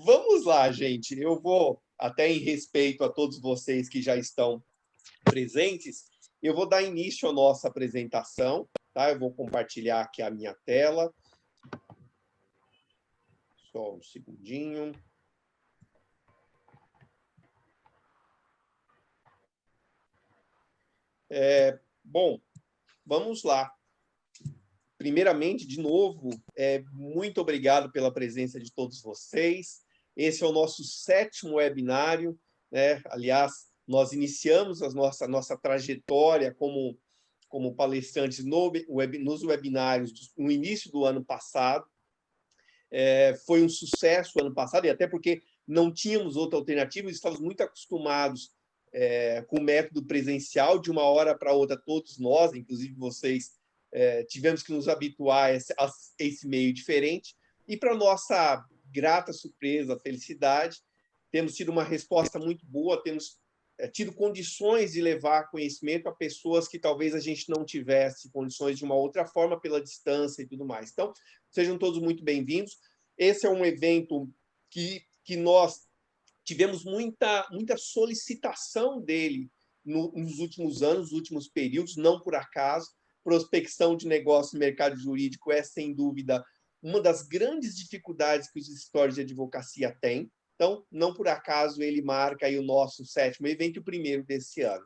Vamos lá, gente. Eu vou, até em respeito a todos vocês que já estão presentes, eu vou dar início à nossa apresentação, tá? Eu vou compartilhar aqui a minha tela. Só um segundinho. Bom, vamos lá. Primeiramente, de novo, muito obrigado pela presença de todos vocês. Esse é o nosso 7º webinário, né? Aliás, nós iniciamos a nossa trajetória como palestrantes nos webinários no início do ano passado. Foi um sucesso ano passado, e até porque não tínhamos outra alternativa, estávamos muito acostumados com o método presencial, de uma hora para outra, todos nós, inclusive vocês, tivemos que nos habituar a esse meio diferente, e para nossa grata surpresa, felicidade, temos tido uma resposta muito boa, temos tido condições de levar conhecimento a pessoas que talvez a gente não tivesse condições de uma outra forma, pela distância e tudo mais. Então, sejam todos muito bem-vindos. Esse é um evento que nós tivemos muita solicitação dele nos últimos anos, nos últimos períodos, não por acaso. Prospecção de negócio no mercado jurídico é, sem dúvida, uma das grandes dificuldades que os escritórios de advocacia têm. Então, não por acaso ele marca aí o nosso 7º evento, o primeiro desse ano.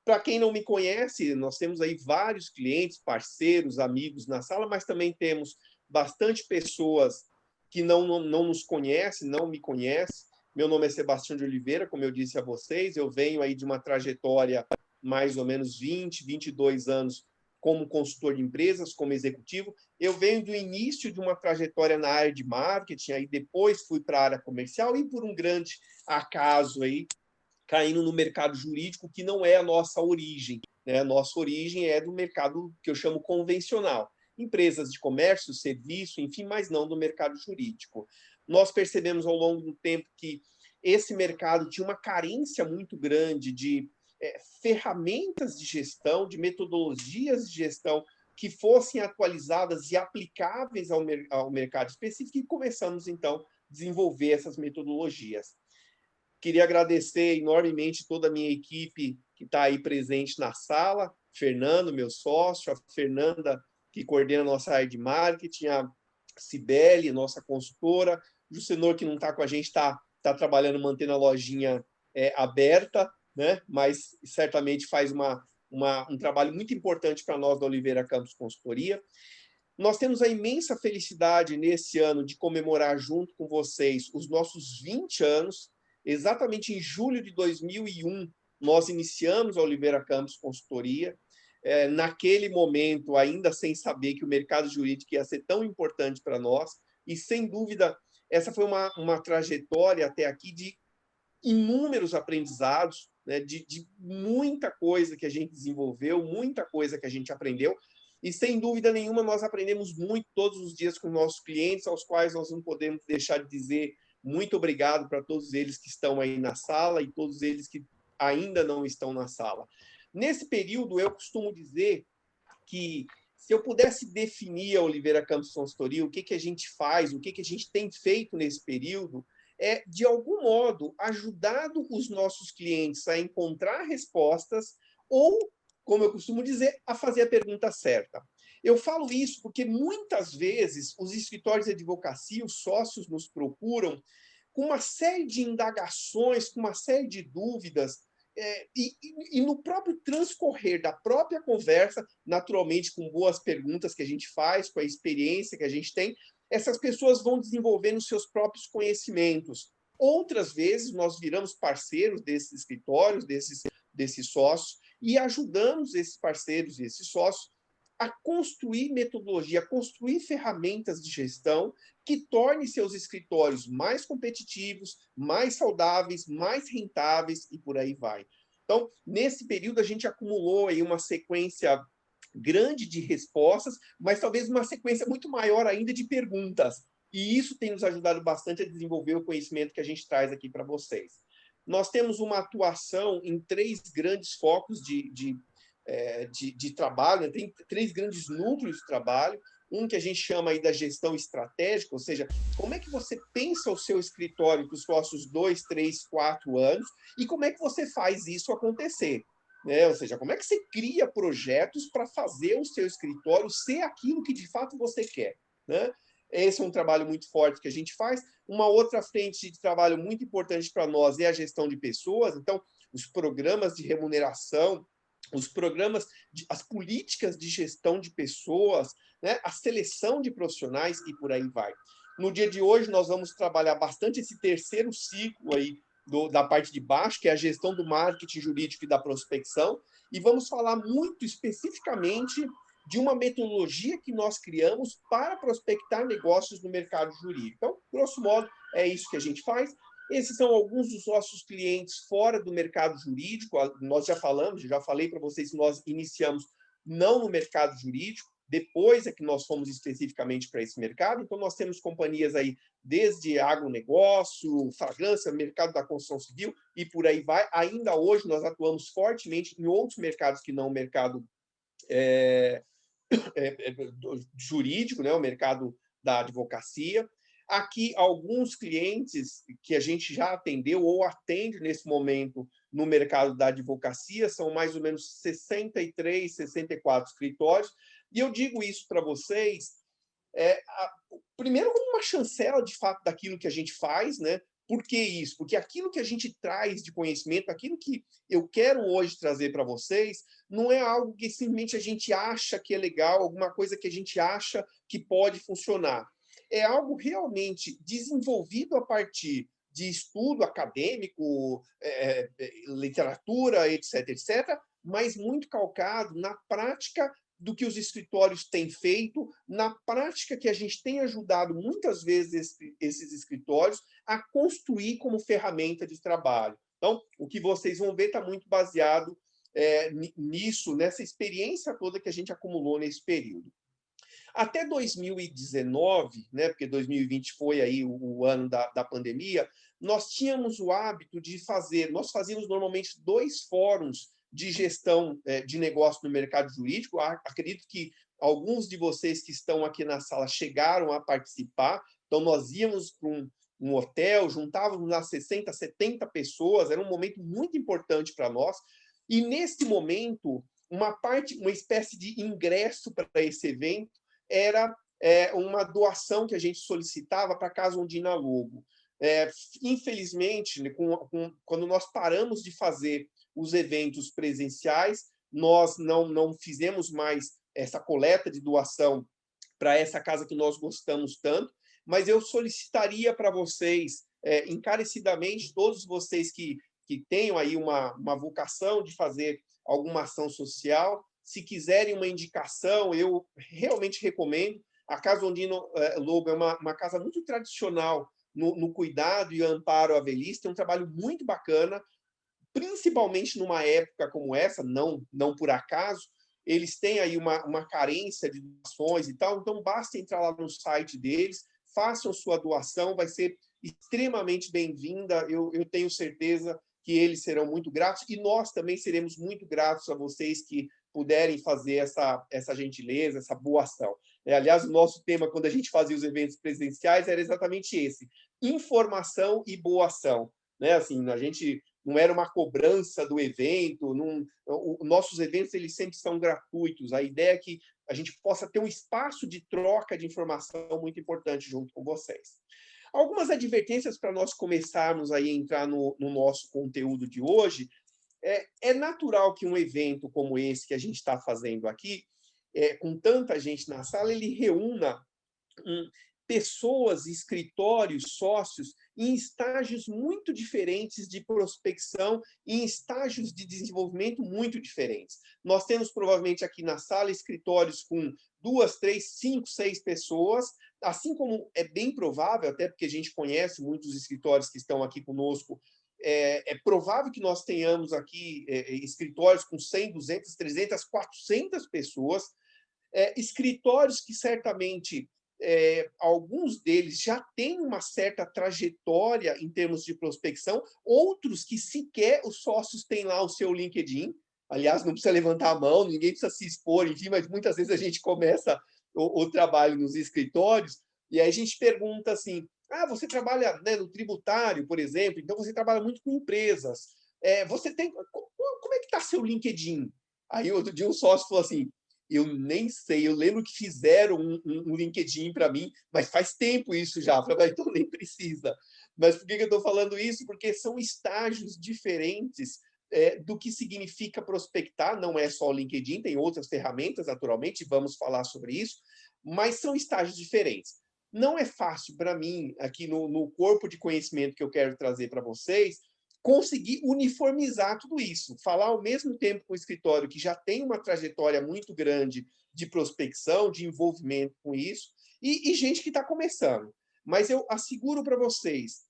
Para quem não me conhece, nós temos aí vários clientes, parceiros, amigos na sala, mas também temos bastante pessoas que não nos conhecem, não me conhecem. Meu nome é Sebastião de Oliveira, como eu disse a vocês, eu venho aí de uma trajetória mais ou menos 22 anos como consultor de empresas, como executivo. Eu venho do início de uma trajetória na área de marketing, aí depois fui para a área comercial e, por um grande acaso, aí, caindo no mercado jurídico, que não é a nossa origem, né? A nossa origem é do mercado que eu chamo convencional. Empresas de comércio, serviço, enfim, mas não do mercado jurídico. Nós percebemos ao longo do tempo que esse mercado tinha uma carência muito grande de ferramentas de gestão, de metodologias de gestão que fossem atualizadas e aplicáveis ao mercado específico, e começamos, então, a desenvolver essas metodologias. Queria agradecer enormemente toda a minha equipe que está aí presente na sala, Fernando, meu sócio, a Fernanda, que coordena a nossa área de marketing, a Cibele, nossa consultora, o Jucenor, que não está com a gente, está trabalhando, mantendo a lojinha aberta, né? Mas certamente faz um trabalho muito importante para nós da Oliveira Campos Consultoria. Nós temos a imensa felicidade nesse ano de comemorar junto com vocês os nossos 20 anos. Exatamente em julho de 2001, nós iniciamos a Oliveira Campos Consultoria. Naquele momento, ainda sem saber que o mercado jurídico ia ser tão importante para nós. E, sem dúvida, essa foi uma trajetória até aqui de inúmeros aprendizados, né, de muita coisa que a gente desenvolveu, muita coisa que a gente aprendeu. E, sem dúvida nenhuma, nós aprendemos muito todos os dias com nossos clientes, aos quais nós não podemos deixar de dizer muito obrigado para todos eles que estão aí na sala e todos eles que ainda não estão na sala. Nesse período, eu costumo dizer que, se eu pudesse definir a Oliveira Campos Consultoria, o que a gente faz, o que a gente tem feito nesse período, de algum modo, ajudado os nossos clientes a encontrar respostas ou, como eu costumo dizer, a fazer a pergunta certa. Eu falo isso porque, muitas vezes, os escritórios de advocacia, os sócios nos procuram com uma série de indagações, com uma série de dúvidas, e no próprio transcorrer da própria conversa, naturalmente com boas perguntas que a gente faz, com a experiência que a gente tem, essas pessoas vão desenvolvendo seus próprios conhecimentos. Outras vezes, nós viramos parceiros desses escritórios, desses sócios, e ajudamos esses parceiros e esses sócios a construir metodologia, a construir ferramentas de gestão que tornem seus escritórios mais competitivos, mais saudáveis, mais rentáveis e por aí vai. Então, nesse período, a gente acumulou aí uma sequência grande de respostas, mas talvez uma sequência muito maior ainda de perguntas. E isso tem nos ajudado bastante a desenvolver o conhecimento que a gente traz aqui para vocês. Nós temos uma atuação em 3 grandes focos de trabalho, né? Tem 3 grandes núcleos de trabalho. um que a gente chama aí da gestão estratégica, ou seja, como é que você pensa o seu escritório para os próximos 2, 3, 4 anos e como é que você faz isso acontecer. Né? Ou seja, como é que você cria projetos para fazer o seu escritório ser aquilo que de fato você quer. Né? Esse é um trabalho muito forte que a gente faz. Uma outra frente de trabalho muito importante para nós é a gestão de pessoas. Então, os programas de remuneração, os programas, as políticas de gestão de pessoas, né? A seleção de profissionais e por aí vai. No dia de hoje, nós vamos trabalhar bastante esse terceiro ciclo aí da parte de baixo, que é a gestão do marketing jurídico e da prospecção, e vamos falar muito especificamente de uma metodologia que nós criamos para prospectar negócios no mercado jurídico. Então, grosso modo, é isso que a gente faz. Esses são alguns dos nossos clientes fora do mercado jurídico. Nós já falamos, já falei para vocês que nós iniciamos não no mercado jurídico, depois é que nós fomos especificamente para esse mercado. Então, nós temos companhias aí desde agronegócio, fragrância, mercado da construção civil e por aí vai. Ainda hoje, nós atuamos fortemente em outros mercados que não o mercado jurídico, né, o mercado da advocacia. Aqui, alguns clientes que a gente já atendeu ou atende nesse momento no mercado da advocacia, são mais ou menos 63, 64 escritórios. E eu digo isso para vocês, primeiro como uma chancela, de fato, daquilo que a gente faz, né? Por que isso? Porque aquilo que a gente traz de conhecimento, aquilo que eu quero hoje trazer para vocês, não é algo que simplesmente a gente acha que é legal, alguma coisa que a gente acha que pode funcionar. É algo realmente desenvolvido a partir de estudo acadêmico, literatura, etc., etc., mas muito calcado na prática do que os escritórios têm feito, na prática que a gente tem ajudado muitas vezes esses escritórios a construir como ferramenta de trabalho. Então, o que vocês vão ver está muito baseado nisso, nessa experiência toda que a gente acumulou nesse período. Até 2019, né, porque 2020 foi aí o ano da pandemia, nós tínhamos o hábito de nós fazíamos normalmente 2 fóruns de gestão de negócio no mercado jurídico. Acredito que alguns de vocês que estão aqui na sala chegaram a participar. Então, nós íamos para um hotel, juntávamos lá 60, 70 pessoas, era um momento muito importante para nós. E, nesse momento, uma espécie de ingresso para esse evento era uma doação que a gente solicitava para a Casa Ondina Lobo. Infelizmente, quando nós paramos de fazer os eventos presenciais, nós não fizemos mais essa coleta de doação para essa casa que nós gostamos tanto, mas eu solicitaria para vocês, encarecidamente, todos vocês que tenham aí uma vocação de fazer alguma ação social, se quiserem uma indicação, eu realmente recomendo. A Casa Ondina Lobo é uma casa muito tradicional no cuidado e amparo à velhice, tem um trabalho muito bacana, principalmente numa época como essa, não por acaso, eles têm aí uma carência de doações e tal, então basta entrar lá no site deles, façam sua doação, vai ser extremamente bem-vinda, eu tenho certeza que eles serão muito gratos, e nós também seremos muito gratos a vocês que puderem fazer essa gentileza, essa boa ação. Aliás, o nosso tema, quando a gente fazia os eventos presenciais, era exatamente esse: informação e boa ação. Né? Assim, a gente não era uma cobrança do evento, nossos eventos eles sempre são gratuitos. A ideia é que a gente possa ter um espaço de troca de informação muito importante junto com vocês. Algumas advertências para nós começarmos a entrar no nosso conteúdo de hoje. É natural que um evento como esse que a gente está fazendo aqui, com tanta gente na sala, ele reúna pessoas, escritórios, sócios, em estágios muito diferentes de prospecção, em estágios de desenvolvimento muito diferentes. Nós temos, provavelmente, aqui na sala, escritórios com 2, 3, 5, 6 pessoas, assim como é bem provável, até porque a gente conhece muitos escritórios que estão aqui conosco, é provável que nós tenhamos aqui escritórios com 100, 200, 300, 400 pessoas, escritórios que certamente alguns deles já têm uma certa trajetória em termos de prospecção, outros que sequer os sócios têm lá o seu LinkedIn. Aliás, não precisa levantar a mão, ninguém precisa se expor, enfim, mas muitas vezes a gente começa o trabalho nos escritórios, e aí a gente pergunta assim, você trabalha, né, no tributário, por exemplo, então você trabalha muito com empresas. Você tem... Como é que está seu LinkedIn? Aí outro dia um sócio falou assim, eu nem sei, eu lembro que fizeram um LinkedIn para mim, mas faz tempo isso já. Eu falei, então nem precisa. Mas por que eu estou falando isso? Porque são estágios diferentes do que significa prospectar. Não é só o LinkedIn, tem outras ferramentas, naturalmente, vamos falar sobre isso, mas são estágios diferentes. Não é fácil para mim, aqui no corpo de conhecimento que eu quero trazer para vocês, conseguir uniformizar tudo isso, falar ao mesmo tempo com o escritório que já tem uma trajetória muito grande de prospecção, de envolvimento com isso, e gente que está começando. Mas eu asseguro para vocês,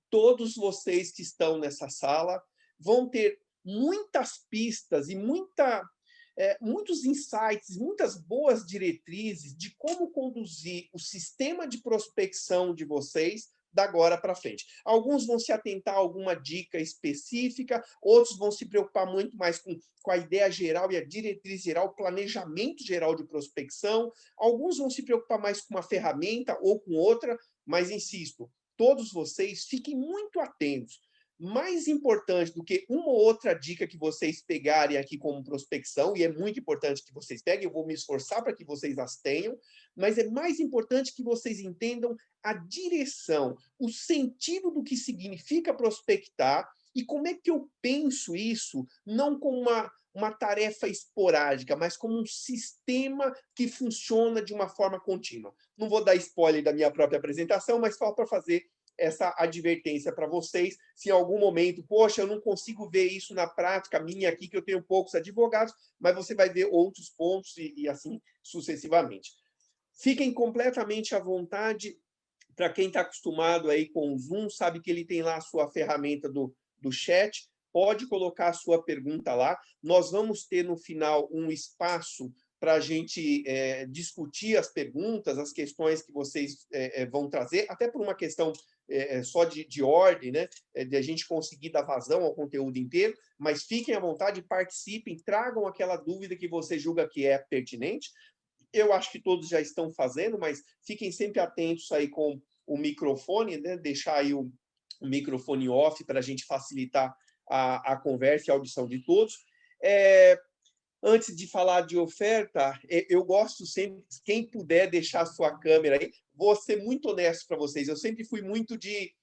todos vocês que estão nessa sala vão ter muitas pistas e muitos insights, muitas boas diretrizes de como conduzir o sistema de prospecção de vocês da agora para frente. Alguns vão se atentar a alguma dica específica, outros vão se preocupar muito mais com a ideia geral e a diretriz geral, o planejamento geral de prospecção. Alguns vão se preocupar mais com uma ferramenta ou com outra, mas insisto, todos vocês fiquem muito atentos. Mais importante do que uma ou outra dica que vocês pegarem aqui como prospecção, e é muito importante que vocês peguem, eu vou me esforçar para que vocês as tenham, mas é mais importante que vocês entendam a direção, o sentido do que significa prospectar e como é que eu penso isso, não como uma tarefa esporádica, mas como um sistema que funciona de uma forma contínua. Não vou dar spoiler da minha própria apresentação, mas só para fazer essa advertência para vocês, se em algum momento, poxa, eu não consigo ver isso na prática minha aqui, que eu tenho poucos advogados, mas você vai ver outros pontos e assim sucessivamente. Fiquem completamente à vontade. Para quem está acostumado aí com o Zoom, sabe que ele tem lá a sua ferramenta do chat, pode colocar a sua pergunta lá. Nós vamos ter no final um espaço para a gente discutir as perguntas, as questões que vocês vão trazer, até por uma questão só de ordem, né? De a gente conseguir dar vazão ao conteúdo inteiro, mas fiquem à vontade, participem, tragam aquela dúvida que você julga que é pertinente. Eu acho que todos já estão fazendo, mas fiquem sempre atentos aí com o microfone, né? Deixar aí o microfone off para a gente facilitar a conversa e a audição de todos. Antes de falar de oferta, eu gosto sempre, quem puder deixar a sua câmera aí, vou ser muito honesto para vocês, eu sempre fui muito de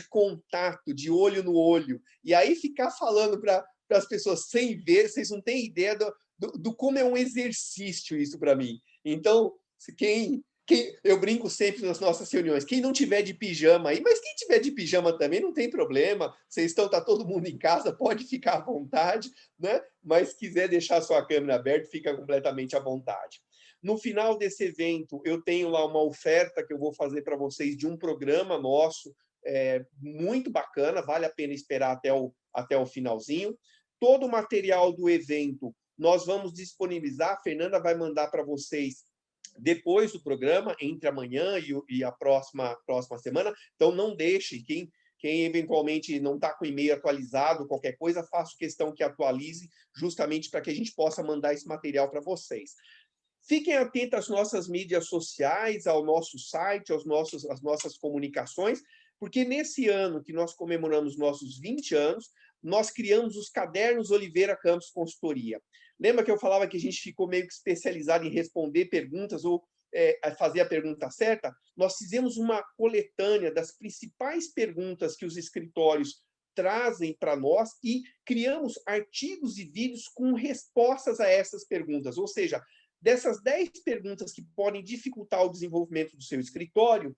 contato, de olho no olho, e aí ficar falando para as pessoas sem ver, vocês não têm ideia do como é um exercício isso para mim. Então, eu brinco sempre nas nossas reuniões, quem não tiver de pijama aí, mas quem tiver de pijama também não tem problema, tá todo mundo em casa, pode ficar à vontade, né? Mas quiser deixar sua câmera aberta, fica completamente à vontade. No final desse evento, eu tenho lá uma oferta que eu vou fazer para vocês de um programa nosso, muito bacana, vale a pena esperar até o finalzinho. Todo o material do evento nós vamos disponibilizar, a Fernanda vai mandar para vocês depois do programa, entre amanhã e a próxima semana. Então, não deixe, quem eventualmente não está com e-mail atualizado, qualquer coisa, faço questão que atualize, justamente para que a gente possa mandar esse material para vocês. Fiquem atentos às nossas mídias sociais, ao nosso site, às nossas comunicações, porque nesse ano que nós comemoramos nossos 20 anos, nós criamos os Cadernos Oliveira Campos Consultoria. Lembra que eu falava que a gente ficou meio que especializado em responder perguntas ou fazer a pergunta certa? Nós fizemos uma coletânea das principais perguntas que os escritórios trazem para nós e criamos artigos e vídeos com respostas a essas perguntas. Ou seja, dessas 10 perguntas que podem dificultar o desenvolvimento do seu escritório,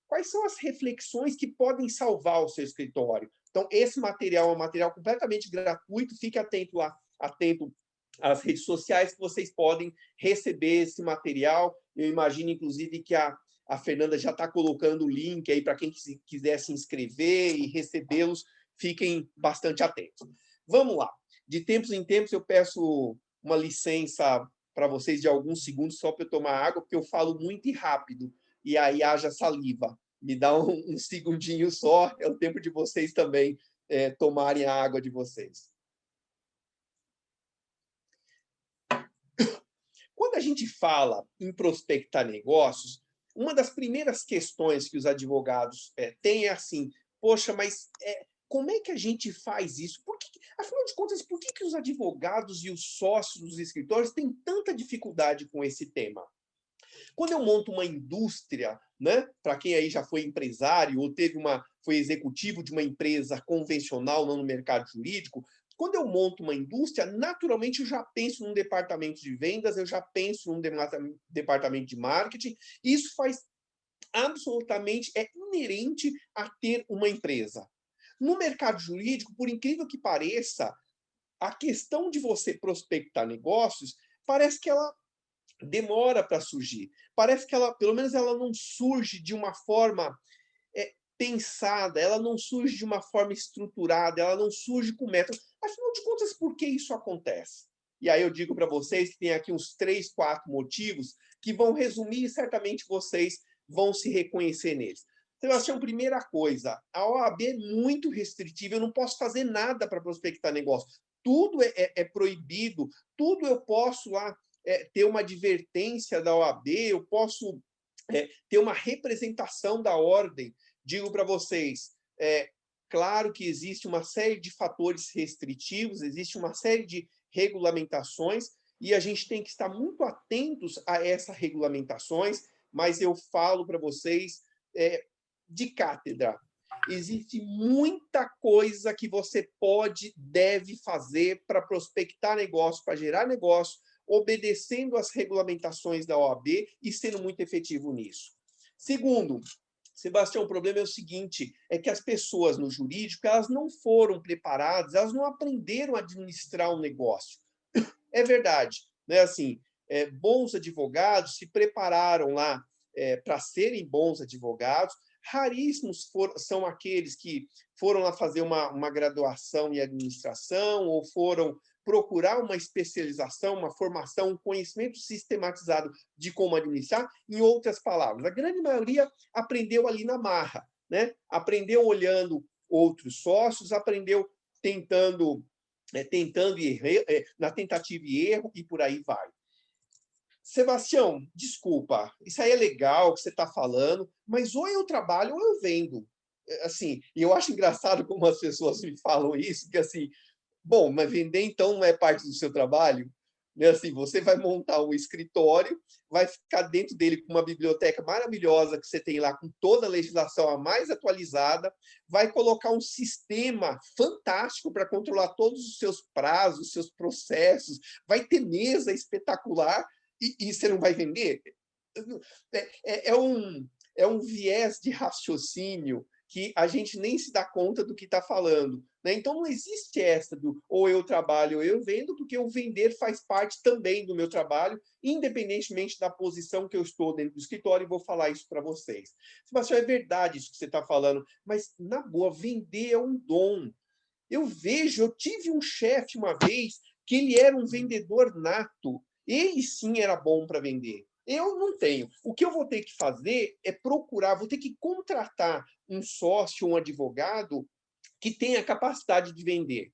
quais são as reflexões que podem salvar o seu escritório? Então, esse material é um material completamente gratuito, fique atento às redes sociais que vocês podem receber esse material. Eu imagino, inclusive, que a Fernanda já está colocando o link aí para quem quiser se inscrever e recebê-los, fiquem bastante atentos. Vamos lá. De tempos em tempos, eu peço uma licença para vocês de alguns segundos só para eu tomar água, porque eu falo muito e rápido, e aí haja saliva. Me dá um segundinho só, é o tempo de vocês também tomarem a água de vocês. Quando a gente fala em prospectar negócios, uma das primeiras questões que os advogados têm é assim, poxa, mas como é que a gente faz isso? Afinal de contas, por que os advogados e os sócios dos escritórios têm tanta dificuldade com esse tema? Quando eu monto uma indústria, né, para quem aí já foi empresário ou foi executivo de uma empresa convencional, não no mercado jurídico, quando eu monto uma indústria, naturalmente eu já penso num departamento de vendas, eu já penso num departamento de marketing. Isso faz absolutamente, é inerente a ter uma empresa. No mercado jurídico, por incrível que pareça, a questão de você prospectar negócios parece que ela demora para surgir. Parece que ela, pelo menos, ela não surge de uma forma pensada, ela não surge de uma forma estruturada, ela não surge com método. Afinal de contas, por que isso acontece? E aí eu digo para vocês que tem aqui uns 3, 4 motivos que vão resumir e certamente vocês vão se reconhecer neles. Sebastião, primeira coisa, a OAB é muito restritiva, eu não posso fazer nada para prospectar negócio. Tudo é proibido, tudo eu posso lá ter uma advertência da OAB, eu posso ter uma representação da ordem. Digo para vocês, claro que existe uma série de fatores restritivos, existe uma série de regulamentações, e a gente tem que estar muito atentos a essas regulamentações, mas eu falo para vocês de cátedra. Existe muita coisa que você deve fazer para prospectar negócio, para gerar negócio, obedecendo às regulamentações da OAB e sendo muito efetivo nisso. Segundo, Sebastião, o problema é o seguinte, é que as pessoas no jurídico, elas não foram preparadas, elas não aprenderam a administrar um negócio. É verdade, né? Assim, bons advogados se prepararam lá para serem bons advogados. Raríssimos são aqueles que foram lá fazer uma graduação em administração ou foram procurar uma especialização, uma formação, um conhecimento sistematizado de como administrar. Em outras palavras, a grande maioria aprendeu ali na marra, né? Aprendeu olhando outros sócios, aprendeu tentando na tentativa e erro, e por aí vai. Sebastião, desculpa, isso aí é legal que você está falando, mas ou eu trabalho ou eu vendo. Assim, e eu acho engraçado como as pessoas me falam isso, que assim, bom, mas vender então não é parte do seu trabalho? Né? Assim, você vai montar um escritório, vai ficar dentro dele com uma biblioteca maravilhosa que você tem lá com toda a legislação a mais atualizada, vai colocar um sistema fantástico para controlar todos os seus prazos, os seus processos, vai ter mesa espetacular e você não vai vender? É um viés de raciocínio que a gente nem se dá conta do que está falando. Né? Então, não existe essa do ou eu trabalho ou eu vendo, porque o vender faz parte também do meu trabalho, independentemente da posição que eu estou dentro do escritório, e vou falar isso para vocês. Sebastião, é verdade isso que você está falando, mas, na boa, vender é um dom. Eu tive um chefe uma vez que ele era um vendedor nato. Ele sim era bom para vender. Eu não tenho. O que eu vou ter que fazer é procurar, vou ter que contratar um sócio, um advogado que tenha capacidade de vender.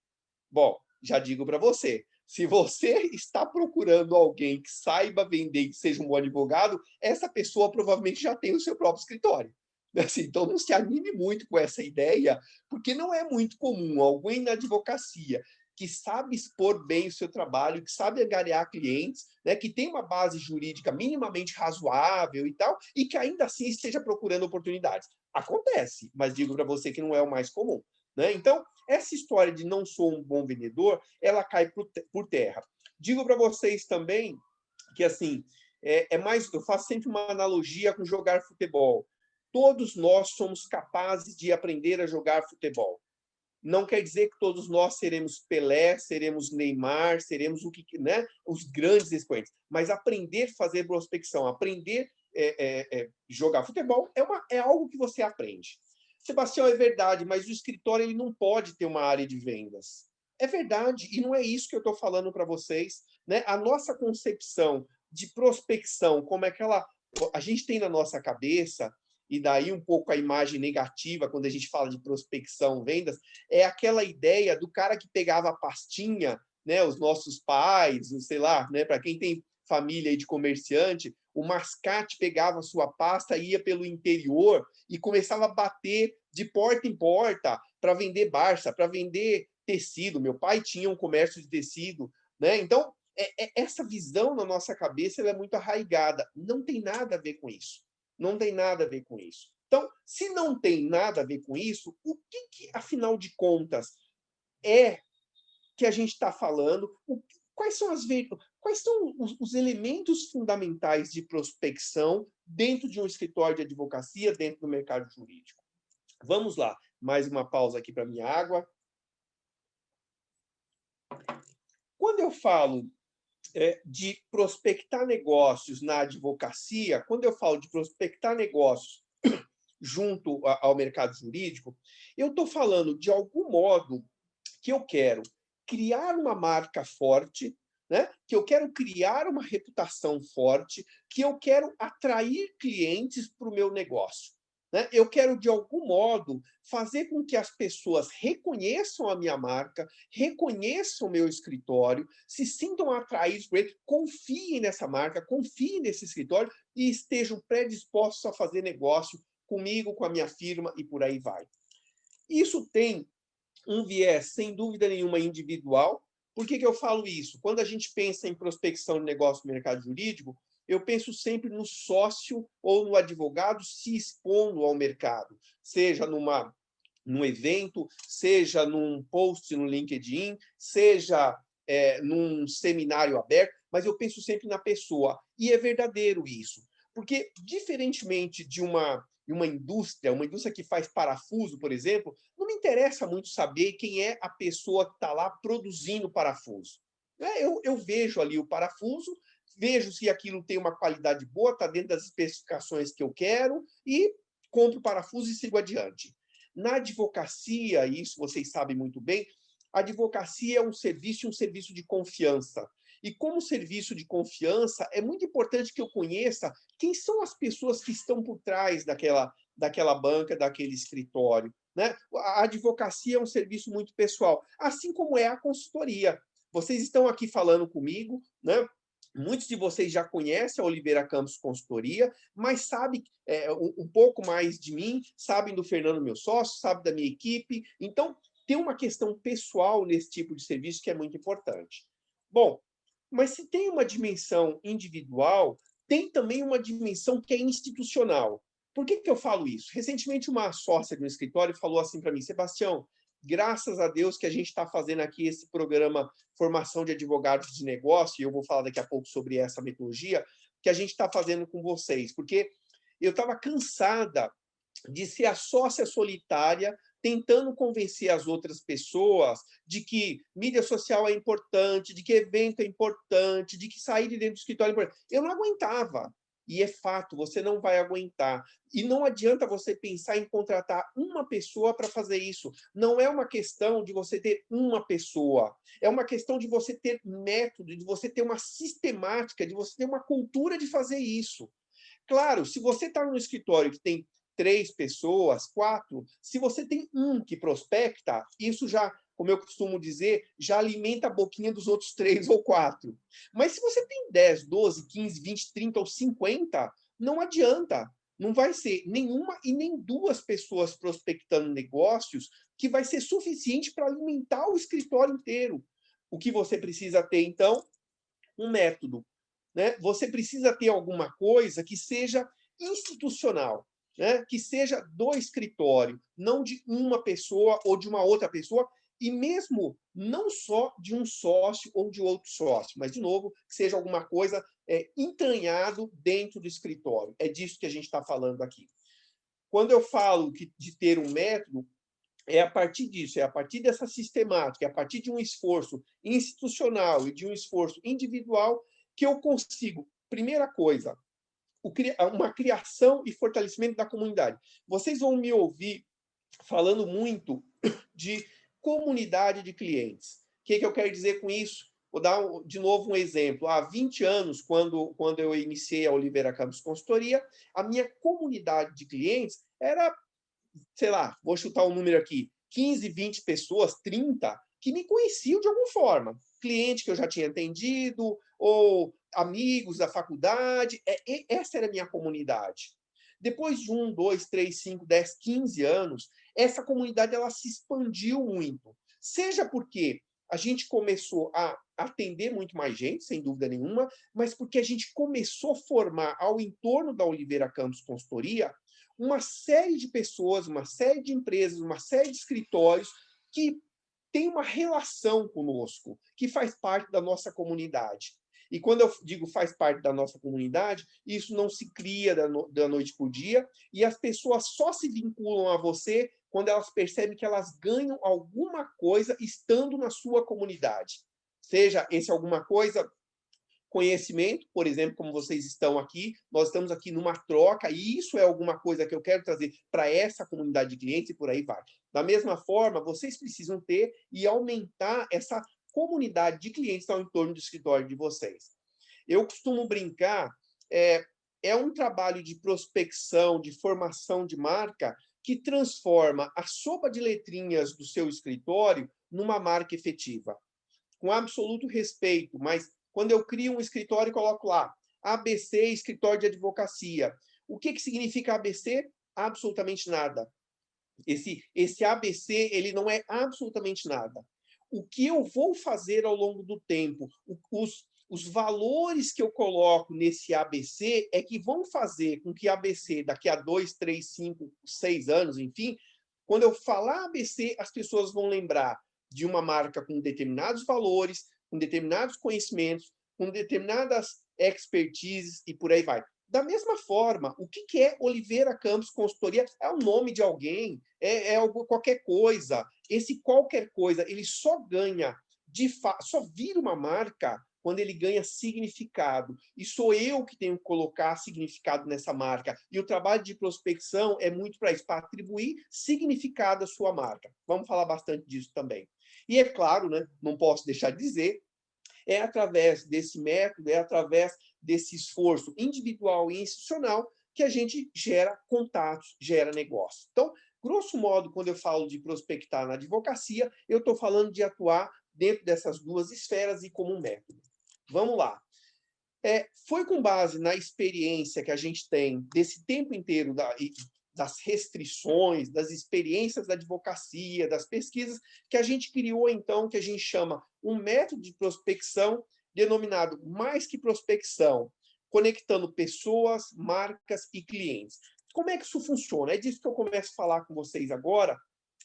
Bom, já digo para você, se você está procurando alguém que saiba vender e que seja um bom advogado, essa pessoa provavelmente já tem o seu próprio escritório. Assim, então, não se anime muito com essa ideia, porque não é muito comum alguém na advocacia que sabe expor bem o seu trabalho, que sabe angariar clientes, né, que tem uma base jurídica minimamente razoável e tal, e que ainda assim esteja procurando oportunidades. Acontece, mas digo para você que não é o mais comum. Né? Então, essa história de não sou um bom vendedor, ela cai por terra. Digo para vocês também que, assim, eu faço sempre uma analogia com jogar futebol. Todos nós somos capazes de aprender a jogar futebol. Não quer dizer que todos nós seremos Pelé, seremos Neymar, seremos né, os grandes expoentes. Mas aprender a fazer prospecção, aprender jogar futebol é algo que você aprende. Sebastião, é verdade, mas o escritório ele não pode ter uma área de vendas. É verdade, e não é isso que eu estou falando para vocês. Né? A nossa concepção de prospecção, como é que a gente tem na nossa cabeça, e daí um pouco a imagem negativa quando a gente fala de prospecção, vendas, é aquela ideia do cara que pegava a pastinha, né, os nossos pais, sei lá, né, para quem família aí de comerciante, o mascate pegava sua pasta, ia pelo interior e começava a bater de porta em porta para vender Barça, para vender tecido. Meu pai tinha um comércio de tecido, né? Então, essa visão na nossa cabeça ela é muito arraigada. Não tem nada a ver com isso. Não tem nada a ver com isso. Então, se não tem nada a ver com isso, o que afinal de contas, é que a gente está falando? Quais são os elementos fundamentais de prospecção dentro de um escritório de advocacia, dentro do mercado jurídico? Vamos lá. Mais uma pausa aqui para minha água. Quando eu falo de prospectar negócios na advocacia, quando eu falo de prospectar negócios junto ao mercado jurídico, eu estou falando, de algum modo, que eu quero criar uma marca forte, né? Que eu quero criar uma reputação forte, que eu quero atrair clientes para o meu negócio. Né? Eu quero, de algum modo, fazer com que as pessoas reconheçam a minha marca, reconheçam o meu escritório, se sintam atraídos por ele, confiem nessa marca, confiem nesse escritório e estejam predispostos a fazer negócio comigo, com a minha firma e por aí vai. Isso tem um viés, sem dúvida nenhuma, individual. Por que eu falo isso? Quando a gente pensa em prospecção de negócio no mercado jurídico, eu penso sempre no sócio ou no advogado se expondo ao mercado, seja num evento, seja num post no LinkedIn, seja num seminário aberto, mas eu penso sempre na pessoa. E é verdadeiro isso. Porque, diferentemente de uma indústria que faz parafuso, por exemplo, não me interessa muito saber quem é a pessoa que está lá produzindo parafuso. Eu vejo ali o parafuso, vejo se aquilo tem uma qualidade boa, está dentro das especificações que eu quero e compro o parafuso e sigo adiante. Na advocacia, isso vocês sabem muito bem, a advocacia é um serviço de confiança. E como serviço de confiança, é muito importante que eu conheça quem são as pessoas que estão por trás daquela banca, daquele escritório. Né? A advocacia é um serviço muito pessoal, assim como é a consultoria. Vocês estão aqui falando comigo, né? Muitos de vocês já conhecem a Oliveira Campos Consultoria, mas sabem um pouco mais de mim, sabem do Fernando, meu sócio, sabem da minha equipe. Então, tem uma questão pessoal nesse tipo de serviço que é muito importante. Bom, mas se tem uma dimensão individual, tem também uma dimensão que é institucional. Por que eu falo isso? Recentemente, uma sócia de um escritório falou assim para mim: Sebastião, graças a Deus que a gente está fazendo aqui esse programa Formação de Advogados de Negócio, e eu vou falar daqui a pouco sobre essa metodologia, que a gente está fazendo com vocês, porque eu estava cansada de ser a sócia solitária tentando convencer as outras pessoas de que mídia social é importante, de que evento é importante, de que sair de dentro do escritório é importante. Eu não aguentava. E é fato, você não vai aguentar. E não adianta você pensar em contratar uma pessoa para fazer isso. Não é uma questão de você ter uma pessoa. É uma questão de você ter método, de você ter uma sistemática, de você ter uma cultura de fazer isso. Claro, se você está num escritório que tem 3 pessoas, 4, se você tem um que prospecta, isso já, como eu costumo dizer, já alimenta a boquinha dos outros 3 ou 4. Mas se você tem 10, 12, 15, 20, 30 ou 50, não adianta. Não vai ser nenhuma e nem 2 pessoas prospectando negócios que vai ser suficiente para alimentar o escritório inteiro. O que você precisa ter, então, um método. Né? Você precisa ter alguma coisa que seja institucional, né? Que seja do escritório, não de uma pessoa ou de uma outra pessoa, e mesmo não só de um sócio ou de outro sócio, mas, de novo, que seja alguma coisa entranhado dentro do escritório. É disso que a gente está falando aqui. Quando eu falo de ter um método, é a partir disso, é a partir dessa sistemática, é a partir de um esforço institucional e de um esforço individual que eu consigo, primeira coisa, uma criação e fortalecimento da comunidade. Vocês vão me ouvir falando muito de comunidade de clientes. O que eu quero dizer com isso? Vou dar de novo um exemplo. Há 20 anos, quando eu iniciei a Oliveira Campos Consultoria, a minha comunidade de clientes era, sei lá, vou chutar um número aqui, 15, 20 pessoas, 30, que me conheciam de alguma forma. Cliente que eu já tinha atendido, ou amigos da faculdade, essa era a minha comunidade. Depois de 1, 2, 3, 5, 10, 15 anos, essa comunidade ela se expandiu muito. Seja porque a gente começou a atender muito mais gente, sem dúvida nenhuma, mas porque a gente começou a formar, ao entorno da Oliveira Campos Consultoria, uma série de pessoas, uma série de empresas, uma série de escritórios que tem uma relação conosco, que faz parte da nossa comunidade. E quando eu digo faz parte da nossa comunidade, isso não se cria da noite para o dia, e as pessoas só se vinculam a você quando elas percebem que elas ganham alguma coisa estando na sua comunidade. Seja esse alguma coisa conhecimento, por exemplo, como vocês estão aqui, nós estamos aqui numa troca, e isso é alguma coisa que eu quero trazer para essa comunidade de clientes e por aí vai. Da mesma forma, vocês precisam ter e aumentar essa comunidade de clientes ao entorno do escritório de vocês. Eu costumo brincar, é um trabalho de prospecção, de formação de marca, que transforma a sopa de letrinhas do seu escritório numa marca efetiva. Com absoluto respeito, mas quando eu crio um escritório e coloco lá ABC, escritório de advocacia. O que significa ABC? Absolutamente nada. Esse ABC, ele não é absolutamente nada. O que eu vou fazer ao longo do tempo, os valores que eu coloco nesse ABC é que vão fazer com que ABC, daqui a 2, 3, 5, 6 anos, enfim, quando eu falar ABC, as pessoas vão lembrar de uma marca com determinados valores, com determinados conhecimentos, com determinadas expertises e por aí vai. Da mesma forma, o que é Oliveira Campos Consultoria? É o nome de alguém, qualquer coisa. Esse qualquer coisa, ele só ganha, só vira uma marca quando ele ganha significado. E sou eu que tenho que colocar significado nessa marca. E o trabalho de prospecção é muito para isso, para atribuir significado à sua marca. Vamos falar bastante disso também. E é claro, né, não posso deixar de dizer, é através desse método, é através desse esforço individual e institucional que a gente gera contatos, gera negócio. Então, grosso modo, quando eu falo de prospectar na advocacia, eu estou falando de atuar dentro dessas duas esferas e como um método. Vamos lá. Foi com base na experiência que a gente tem desse tempo inteiro das restrições, das experiências da advocacia, das pesquisas, que a gente criou, então, que a gente chama um método de prospecção denominado Mais que Prospecção, conectando pessoas, marcas e clientes. Como é que isso funciona? É disso que eu começo a falar com vocês agora,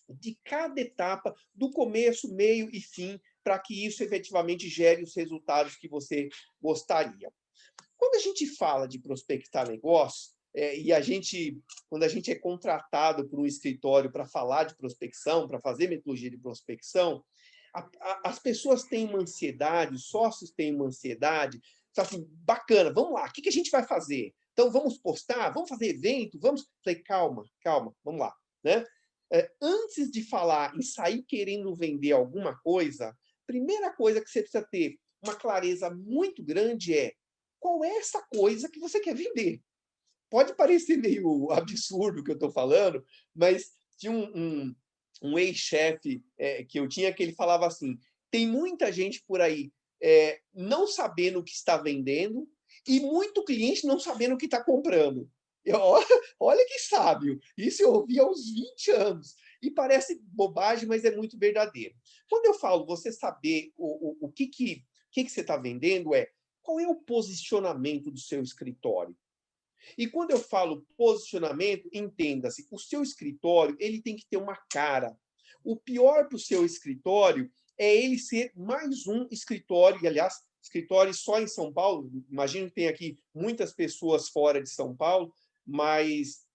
de cada etapa, do começo, meio e fim, para que isso efetivamente gere os resultados que você gostaria. Quando a gente fala de prospectar negócio, quando a gente é contratado por um escritório para falar de prospecção, para fazer metodologia de prospecção, as pessoas têm uma ansiedade, os sócios têm uma ansiedade, assim, bacana, vamos lá, o que a gente vai fazer? Então, vamos postar, vamos fazer evento, vamos... Falei, calma, vamos lá, né? Antes de falar em sair querendo vender alguma coisa, primeira coisa que você precisa ter uma clareza muito grande é qual é essa coisa que você quer vender. Pode parecer meio absurdo o que eu estou falando, mas tinha um ex-chefe que eu tinha que ele falava assim, tem muita gente por aí não sabendo o que está vendendo e muito cliente não sabendo o que está comprando. Olha que sábio. Isso eu ouvi há uns 20 anos. E parece bobagem, mas é muito verdadeiro. Quando eu falo você saber o que você está vendendo, qual é o posicionamento do seu escritório? E quando eu falo posicionamento, entenda-se, o seu escritório ele tem que ter uma cara. O pior para o seu escritório é ele ser mais um escritório, e aliás, escritório só em São Paulo, imagino que tem aqui muitas pessoas fora de São Paulo, mas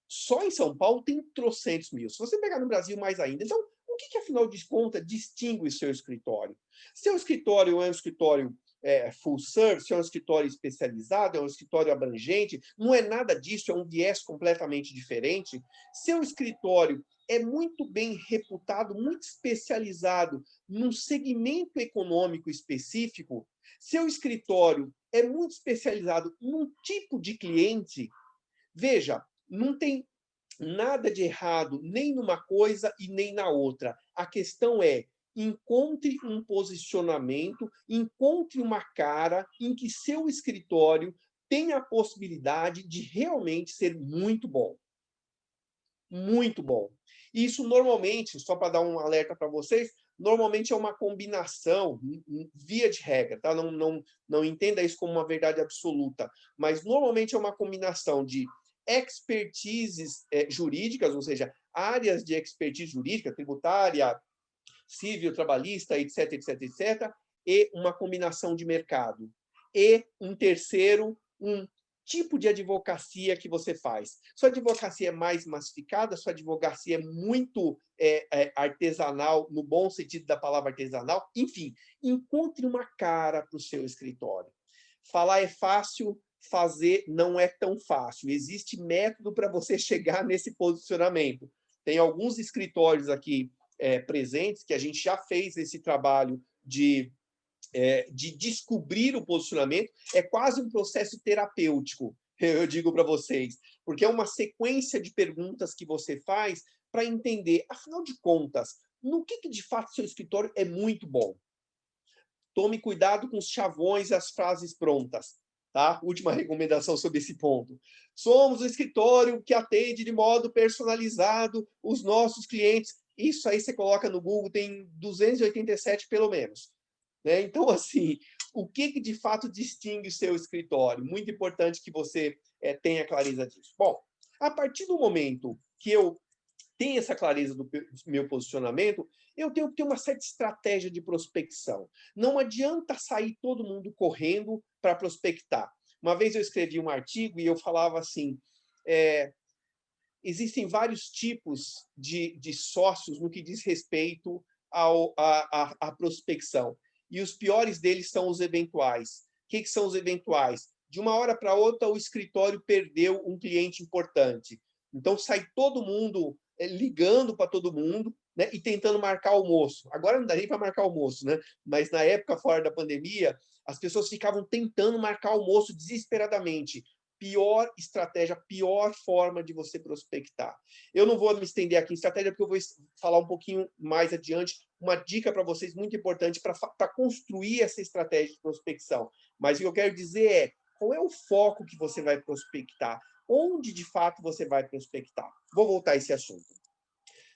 só em São Paulo tem trocentos mil. Se você pegar no Brasil, mais ainda. Então, o que afinal de contas, distingue o seu escritório? Seu escritório é um escritório full service, é um escritório especializado, é um escritório abrangente, não é nada disso, é um viés completamente diferente. Seu escritório é muito bem reputado, muito especializado num segmento econômico específico. Seu escritório é muito especializado num tipo de cliente. Veja, não tem nada de errado nem numa coisa e nem na outra. A questão é encontre um posicionamento, encontre uma cara em que seu escritório tenha a possibilidade de realmente ser muito bom. Muito bom. Isso normalmente, só para dar um alerta para vocês, normalmente é uma combinação, via de regra, tá? Não entenda isso como uma verdade absoluta, mas normalmente é uma combinação de expertises jurídicas, ou seja, áreas de expertise jurídica, tributária, civil, trabalhista, etc, etc, etc, e uma combinação de mercado. E um terceiro, um tipo de advocacia que você faz. Sua advocacia é mais massificada, sua advocacia é muito artesanal, no bom sentido da palavra artesanal. Enfim, encontre uma cara para o seu escritório. Falar é fácil, fazer não é tão fácil. Existe método para você chegar nesse posicionamento. Tem alguns escritórios aqui presentes que a gente já fez esse trabalho de descobrir o posicionamento. É quase um processo terapêutico, eu digo para vocês, porque é uma sequência de perguntas que você faz para entender, afinal de contas, no que de fato seu escritório é muito bom. Tome cuidado com os chavões e as frases prontas. Tá? Última recomendação sobre esse ponto. Somos um escritório que atende de modo personalizado os nossos clientes. Isso aí você coloca no Google, tem 287 pelo menos. Né? Então, assim, o que de fato distingue o seu escritório? Muito importante que você tenha clareza disso. Bom, a partir do momento que eu tenho essa clareza do meu posicionamento, eu tenho que ter uma certa estratégia de prospecção. Não adianta sair todo mundo correndo para prospectar. Uma vez eu escrevi um artigo e eu falava assim, existem vários tipos de sócios no que diz respeito à prospecção. E os piores deles são os eventuais. O que são os eventuais? De uma hora para outra, o escritório perdeu um cliente importante. Então, sai todo mundo ligando para todo mundo, né, e tentando marcar almoço. Agora não dá nem para marcar almoço, né? Mas na época, fora da pandemia, as pessoas ficavam tentando marcar almoço desesperadamente. Pior estratégia, pior forma de você prospectar. Eu não vou me estender aqui em estratégia, porque eu vou falar um pouquinho mais adiante, uma dica para vocês muito importante para construir essa estratégia de prospecção. Mas o que eu quero dizer é, qual é o foco que você vai prospectar? Onde, de fato, você vai prospectar? Vou voltar a esse assunto.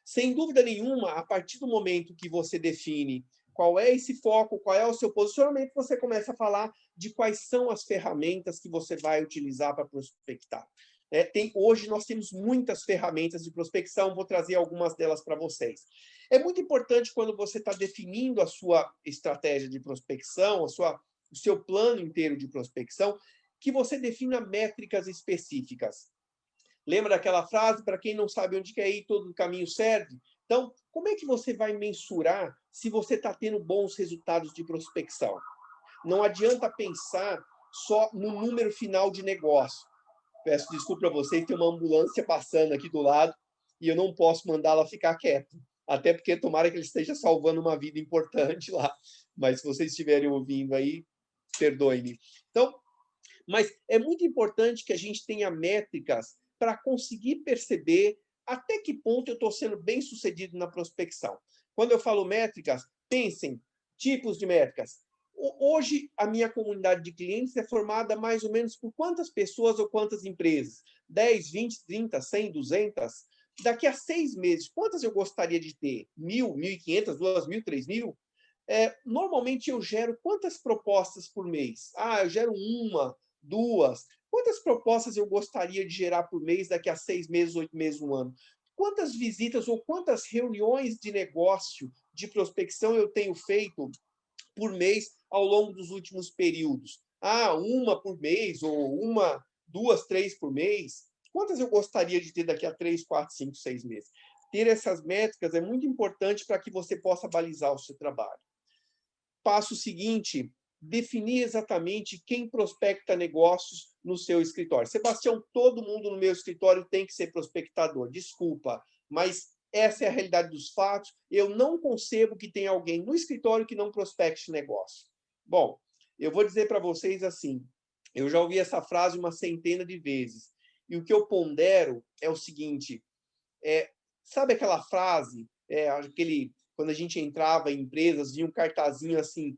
Sem dúvida nenhuma, a partir do momento que você define qual é esse foco, qual é o seu posicionamento, você começa a falar de quais são as ferramentas que você vai utilizar para prospectar. Hoje nós temos muitas ferramentas de prospecção, vou trazer algumas delas para vocês. É muito importante quando você está definindo a sua estratégia de prospecção, o seu plano inteiro de prospecção, que você defina métricas específicas. Lembra daquela frase, para quem não sabe onde quer ir, todo caminho serve? Então, como é que você vai mensurar se você está tendo bons resultados de prospecção? Não adianta pensar só no número final de negócio. Peço desculpa para vocês, tem uma ambulância passando aqui do lado e eu não posso mandá-la ficar quieta. Até porque tomara que ele esteja salvando uma vida importante lá. Mas se vocês estiverem ouvindo aí, perdoe-me. Então, mas é muito importante que a gente tenha métricas para conseguir perceber até que ponto eu estou sendo bem sucedido na prospecção. Quando eu falo métricas, pensem tipos de métricas. Hoje, a minha comunidade de clientes é formada mais ou menos por quantas pessoas ou quantas empresas? 10, 20, 30, 100, 200? Daqui a 6 meses, quantas eu gostaria de ter? 1.000, 1.500, 2.000, 3.000? Normalmente eu gero quantas propostas por mês? Eu gero uma, duas. Quantas propostas eu gostaria de gerar por mês daqui a 6 meses, 8 meses, um ano? Quantas visitas ou quantas reuniões de negócio, de prospecção eu tenho feito por mês ao longo dos últimos períodos? Uma por mês, ou uma, duas, três por mês. Quantas eu gostaria de ter daqui a 3, 4, 5, 6 meses? Ter essas métricas é muito importante para que você possa balizar o seu trabalho. Passo seguinte, definir exatamente quem prospecta negócios no seu escritório. Sebastião, todo mundo no meu escritório tem que ser prospectador. Desculpa, mas essa é a realidade dos fatos. Eu não concebo que tenha alguém no escritório que não prospecte negócio. Bom, eu vou dizer para vocês assim, eu já ouvi essa frase uma centena de vezes. E o que eu pondero é o seguinte, sabe aquela frase, quando a gente entrava em empresas, vinha um cartazinho assim,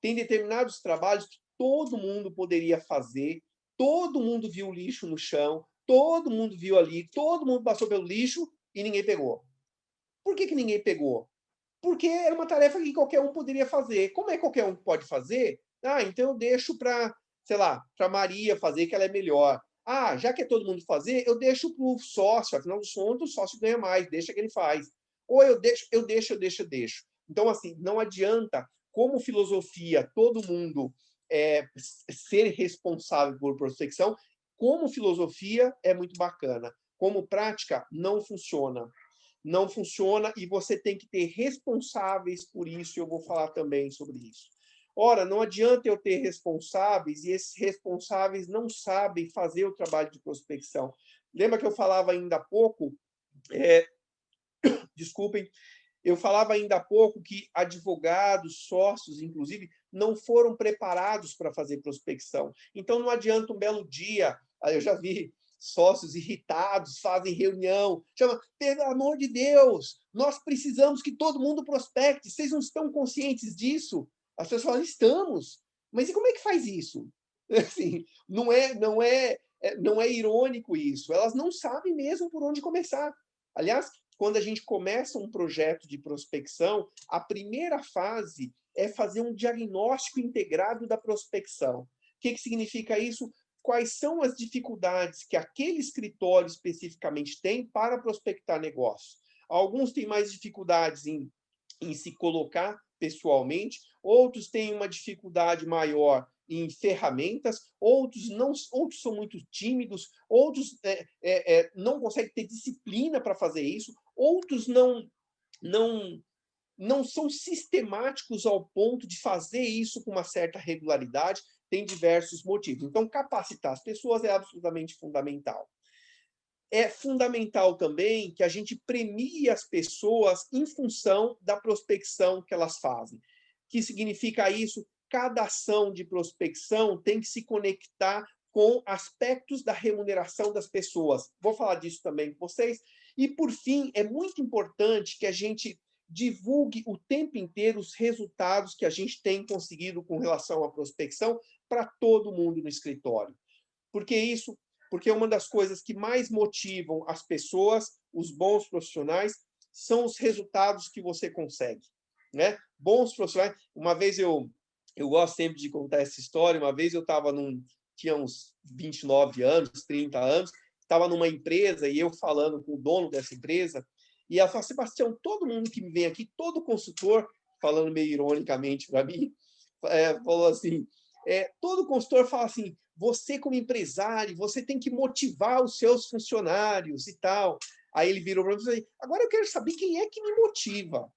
tem determinados trabalhos que todo mundo poderia fazer, todo mundo viu o lixo no chão, todo mundo viu ali, todo mundo passou pelo lixo e ninguém pegou. Por que ninguém pegou? Porque era uma tarefa que qualquer um poderia fazer. Como é que qualquer um pode fazer? Então eu deixo para, sei lá, para Maria fazer, que ela é melhor. Já que é todo mundo fazer, eu deixo para o sócio, afinal de contas, o sócio ganha mais, deixa que ele faz. Ou eu deixo. Então, assim, não adianta, como filosofia, todo mundo ser responsável por prospecção, como filosofia é muito bacana. Como prática, não funciona. Não funciona e você tem que ter responsáveis por isso, e eu vou falar também sobre isso. Ora, não adianta eu ter responsáveis e esses responsáveis não sabem fazer o trabalho de prospecção. Lembra que eu falava ainda há pouco, desculpem, eu falava ainda há pouco que advogados, sócios, inclusive, não foram preparados para fazer prospecção. Então, não adianta um belo dia, eu já vi sócios irritados, fazem reunião, chama, pelo amor de Deus, nós precisamos que todo mundo prospecte, vocês não estão conscientes disso? As pessoas falam, estamos, mas e como é que faz isso? Assim, não é irônico isso, elas não sabem mesmo por onde começar. Aliás, quando a gente começa um projeto de prospecção, a primeira fase é fazer um diagnóstico integrado da prospecção. O que significa isso? Quais são as dificuldades que aquele escritório especificamente tem para prospectar negócio? Alguns têm mais dificuldades em se colocar pessoalmente, outros têm uma dificuldade maior em ferramentas, outros são muito tímidos, outros não conseguem ter disciplina para fazer isso, outros não são sistemáticos ao ponto de fazer isso com uma certa regularidade, tem diversos motivos. Então, capacitar as pessoas é absolutamente fundamental. É fundamental também que a gente premie as pessoas em função da prospecção que elas fazem. O que significa isso? Cada ação de prospecção tem que se conectar com aspectos da remuneração das pessoas. Vou falar disso também com vocês. E, por fim, é muito importante que a gente divulgue o tempo inteiro os resultados que a gente tem conseguido com relação à prospecção para todo mundo no escritório. Por que isso? Porque uma das coisas que mais motivam as pessoas, os bons profissionais, são os resultados que você consegue, né? Bons profissionais. Uma vez eu gosto sempre de contar essa história. Uma vez eu tinha uns 29 anos, 30 anos, estava numa empresa e eu falando com o dono dessa empresa, e ela falou, Sebastião, todo mundo que me vem aqui, todo consultor, falando meio ironicamente para mim, falou assim, todo consultor fala assim, você como empresário, você tem que motivar os seus funcionários e tal. Aí ele virou para mim e falou, agora eu quero saber quem é que me motiva.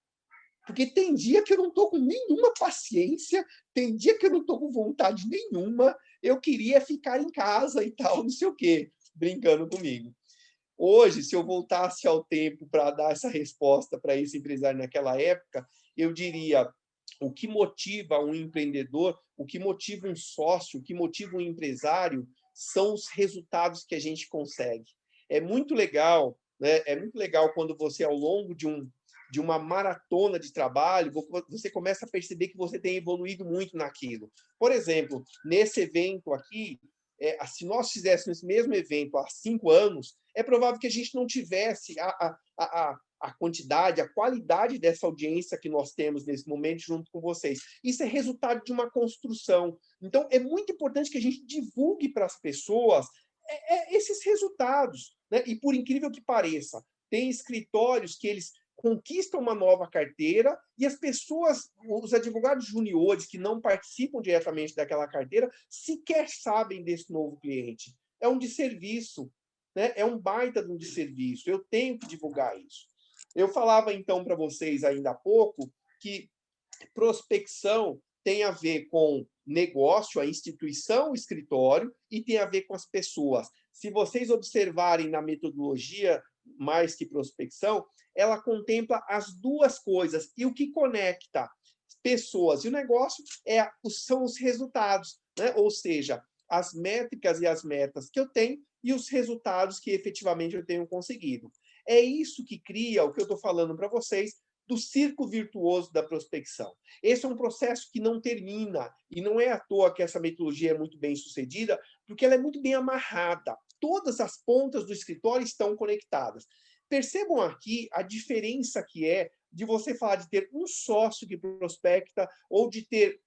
Porque tem dia que eu não estou com nenhuma paciência, tem dia que eu não estou com vontade nenhuma, eu queria ficar em casa e tal, não sei o quê, brincando comigo. Hoje, se eu voltasse ao tempo para dar essa resposta para esse empresário naquela época, eu diria, o que motiva um empreendedor, o que motiva um sócio, o que motiva um empresário, são os resultados que a gente consegue. É muito legal, né? É muito legal quando você, ao longo de uma maratona de trabalho, você começa a perceber que você tem evoluído muito naquilo. Por exemplo, nesse evento aqui, se nós fizéssemos esse mesmo evento há 5 anos, é provável que a gente não tivesse a quantidade, a qualidade dessa audiência que nós temos nesse momento junto com vocês. Isso é resultado de uma construção. Então, é muito importante que a gente divulgue para as pessoas esses resultados, né? E, por incrível que pareça, tem escritórios que eles conquistam uma nova carteira e as pessoas, os advogados juniores que não participam diretamente daquela carteira, sequer sabem desse novo cliente. É um desserviço, né? É um baita de um desserviço. Eu tenho que divulgar isso. Eu falava, então, para vocês ainda há pouco que prospecção tem a ver com negócio, a instituição, o escritório, e tem a ver com as pessoas. Se vocês observarem na metodologia mais que prospecção, ela contempla as duas coisas. E o que conecta pessoas e o negócio são os resultados, né? Ou seja, as métricas e as metas que eu tenho e os resultados que efetivamente eu tenho conseguido. É isso que cria o que eu estou falando para vocês do circo virtuoso da prospecção. Esse é um processo que não termina, e não é à toa que essa metodologia é muito bem sucedida, porque ela é muito bem amarrada. Todas as pontas do escritório estão conectadas. Percebam aqui a diferença que é de você falar de ter um sócio que prospecta ou de ter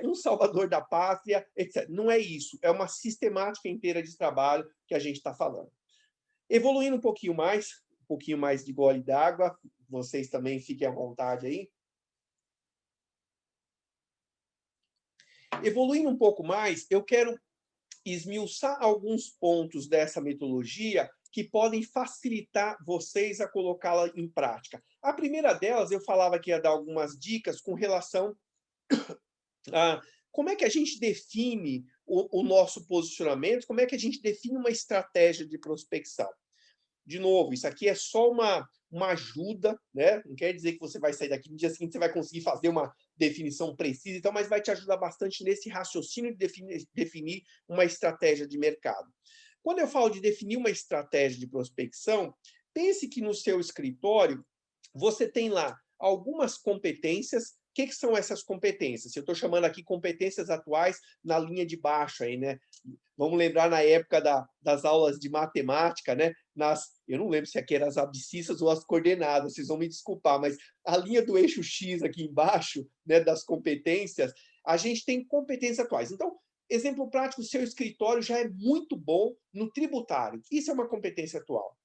um salvador da pátria, etc. Não é isso, é uma sistemática inteira de trabalho que a gente está falando. Evoluindo um pouquinho mais de gole d'água, vocês também fiquem à vontade aí. Evoluindo um pouco mais, eu quero esmiuçar alguns pontos dessa metodologia que podem facilitar vocês a colocá-la em prática. A primeira delas, eu falava que ia dar algumas dicas com relação a como é que a gente define o nosso posicionamento, como é que a gente define uma estratégia de prospecção. De novo, isso aqui é só uma ajuda, né? Não quer dizer que você vai sair daqui no dia seguinte, você vai conseguir fazer uma definição precisa, então, mas vai te ajudar bastante nesse raciocínio de definir uma estratégia de mercado. Quando eu falo de definir uma estratégia de prospecção, pense que no seu escritório você tem lá algumas competências. O que são essas competências? Eu estou chamando aqui competências atuais na linha de baixo aí, né? Vamos lembrar na época das aulas de matemática, né? Eu não lembro se aqui eram as abscissas ou as coordenadas, vocês vão me desculpar, mas a linha do eixo X aqui embaixo, né, das competências, a gente tem competências atuais. Então, exemplo prático, o seu escritório já é muito bom no tributário. Isso é uma competência atual.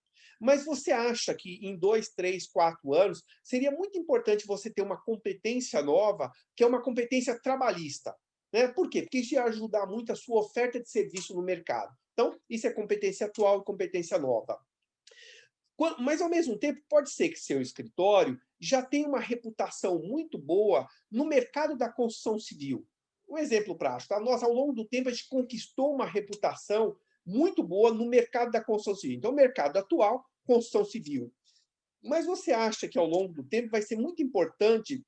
Mas você acha que em 2, 3, 4 anos seria muito importante você ter uma competência nova, que é uma competência trabalhista, né? Por quê? Porque isso ia ajudar muito a sua oferta de serviço no mercado. Então, isso é competência atual e competência nova. Mas, ao mesmo tempo, pode ser que seu escritório já tenha uma reputação muito boa no mercado da construção civil. Um exemplo prático, tá? Nós, ao longo do tempo, a gente conquistou uma reputação muito boa no mercado da construção civil. Então, o mercado atual, construção civil. Mas você acha que, ao longo do tempo, vai ser muito importante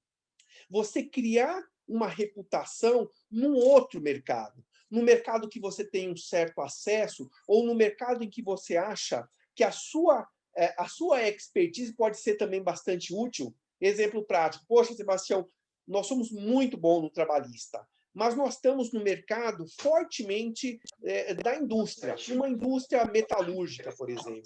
você criar uma reputação num outro mercado, no mercado que você tem um certo acesso, ou no mercado em que você acha que a sua expertise pode ser também bastante útil. Exemplo prático. Poxa, Sebastião, nós somos muito bons no trabalhista, mas nós estamos no mercado fortemente da indústria, uma indústria metalúrgica, por exemplo.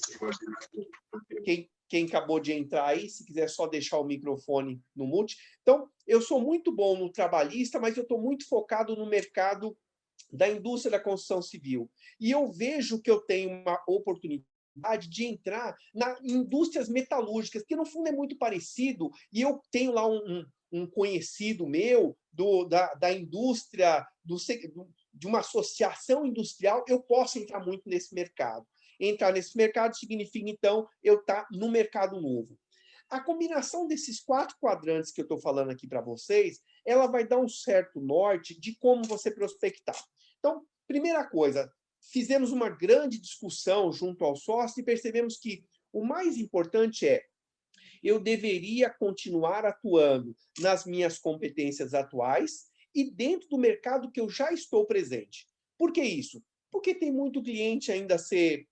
Quem acabou de entrar aí, se quiser só deixar o microfone no mute. Então, eu sou muito bom no trabalhista, mas eu estou muito focado no mercado da indústria da construção civil. E eu vejo que eu tenho uma oportunidade de entrar nas indústrias metalúrgicas, que no fundo é muito parecido, e eu tenho lá um conhecido meu da indústria, de uma associação industrial, eu posso entrar muito nesse mercado. Entrar nesse mercado significa, então, eu estar no mercado novo. A combinação desses 4 quadrantes que eu estou falando aqui para vocês, ela vai dar um certo norte de como você prospectar. Então, primeira coisa, fizemos uma grande discussão junto ao sócio e percebemos que o mais importante é eu deveria continuar atuando nas minhas competências atuais e dentro do mercado que eu já estou presente. Por que isso? Porque tem muito cliente ainda a ser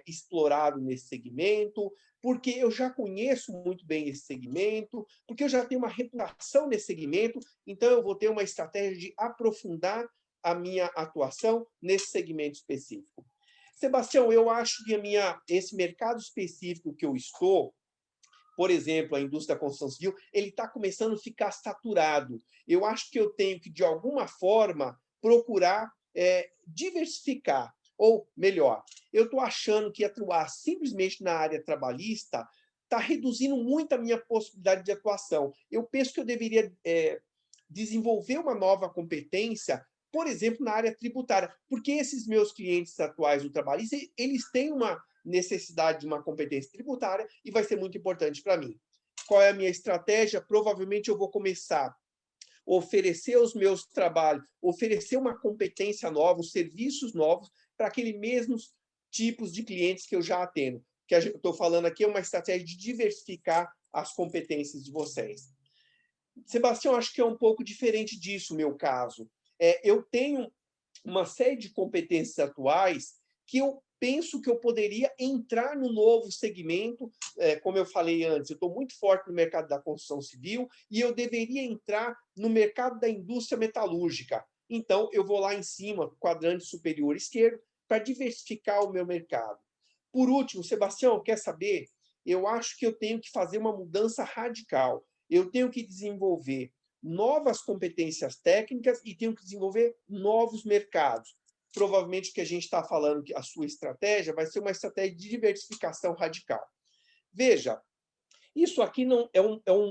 explorado nesse segmento, porque eu já conheço muito bem esse segmento, porque eu já tenho uma reputação nesse segmento, então eu vou ter uma estratégia de aprofundar a minha atuação nesse segmento específico. Sebastião, eu acho que esse mercado específico que eu estou, por exemplo, a indústria da construção civil, ele está começando a ficar saturado. Eu acho que eu tenho que, de alguma forma, procurar diversificar. Ou, melhor, eu estou achando que atuar simplesmente na área trabalhista está reduzindo muito a minha possibilidade de atuação. Eu penso que eu deveria desenvolver uma nova competência, por exemplo, na área tributária, porque esses meus clientes atuais do trabalhista, eles têm uma necessidade de uma competência tributária e vai ser muito importante para mim. Qual é a minha estratégia? Provavelmente eu vou começar a oferecer os meus trabalhos, oferecer uma competência nova, os serviços novos para aqueles mesmos tipos de clientes que eu já atendo. O que eu estou falando aqui é uma estratégia de diversificar as competências de vocês. Sebastião, acho que é um pouco diferente disso o meu caso. Eu tenho uma série de competências atuais que eu penso que eu poderia entrar no novo segmento, como eu falei antes, eu estou muito forte no mercado da construção civil e eu deveria entrar no mercado da indústria metalúrgica. Então, eu vou lá em cima, quadrante superior esquerdo, para diversificar o meu mercado. Por último, Sebastião, quer saber? Eu acho que eu tenho que fazer uma mudança radical. Eu tenho que desenvolver novas competências técnicas e tenho que desenvolver novos mercados. Provavelmente o que a gente está falando, que a sua estratégia vai ser uma estratégia de diversificação radical. Veja, isso aqui não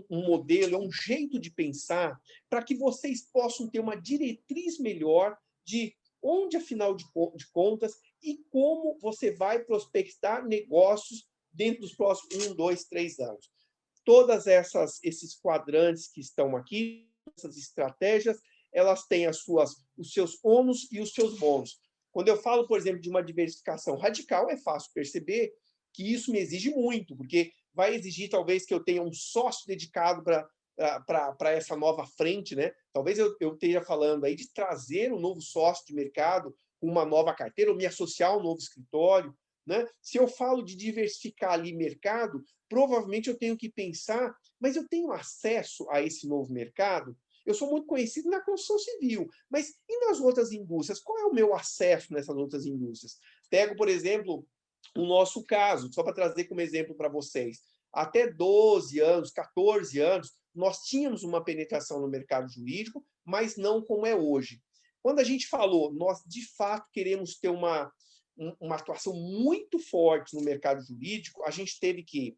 um modelo, é um jeito de pensar para que vocês possam ter uma diretriz melhor de onde, afinal de contas, e como você vai prospectar negócios dentro dos próximos 1, 2, 3 anos. Todas esses quadrantes que estão aqui, essas estratégias, elas têm os seus ônus e os seus bônus. Quando eu falo, por exemplo, de uma diversificação radical, é fácil perceber que isso me exige muito, porque vai exigir, talvez, que eu tenha um sócio dedicado para essa nova frente, né? Talvez eu esteja falando aí de trazer um novo sócio de mercado, uma nova carteira, ou me associar a um novo escritório, né? Se eu falo de diversificar ali mercado, provavelmente eu tenho que pensar, mas eu tenho acesso a esse novo mercado? Eu sou muito conhecido na construção civil, mas e nas outras indústrias? Qual é o meu acesso nessas outras indústrias? Pego, por exemplo, o nosso caso, só para trazer como exemplo para vocês. Até 12 anos, 14 anos, nós tínhamos uma penetração no mercado jurídico, mas não como é hoje. Quando a gente falou, nós de fato queremos ter uma atuação muito forte no mercado jurídico, a gente teve que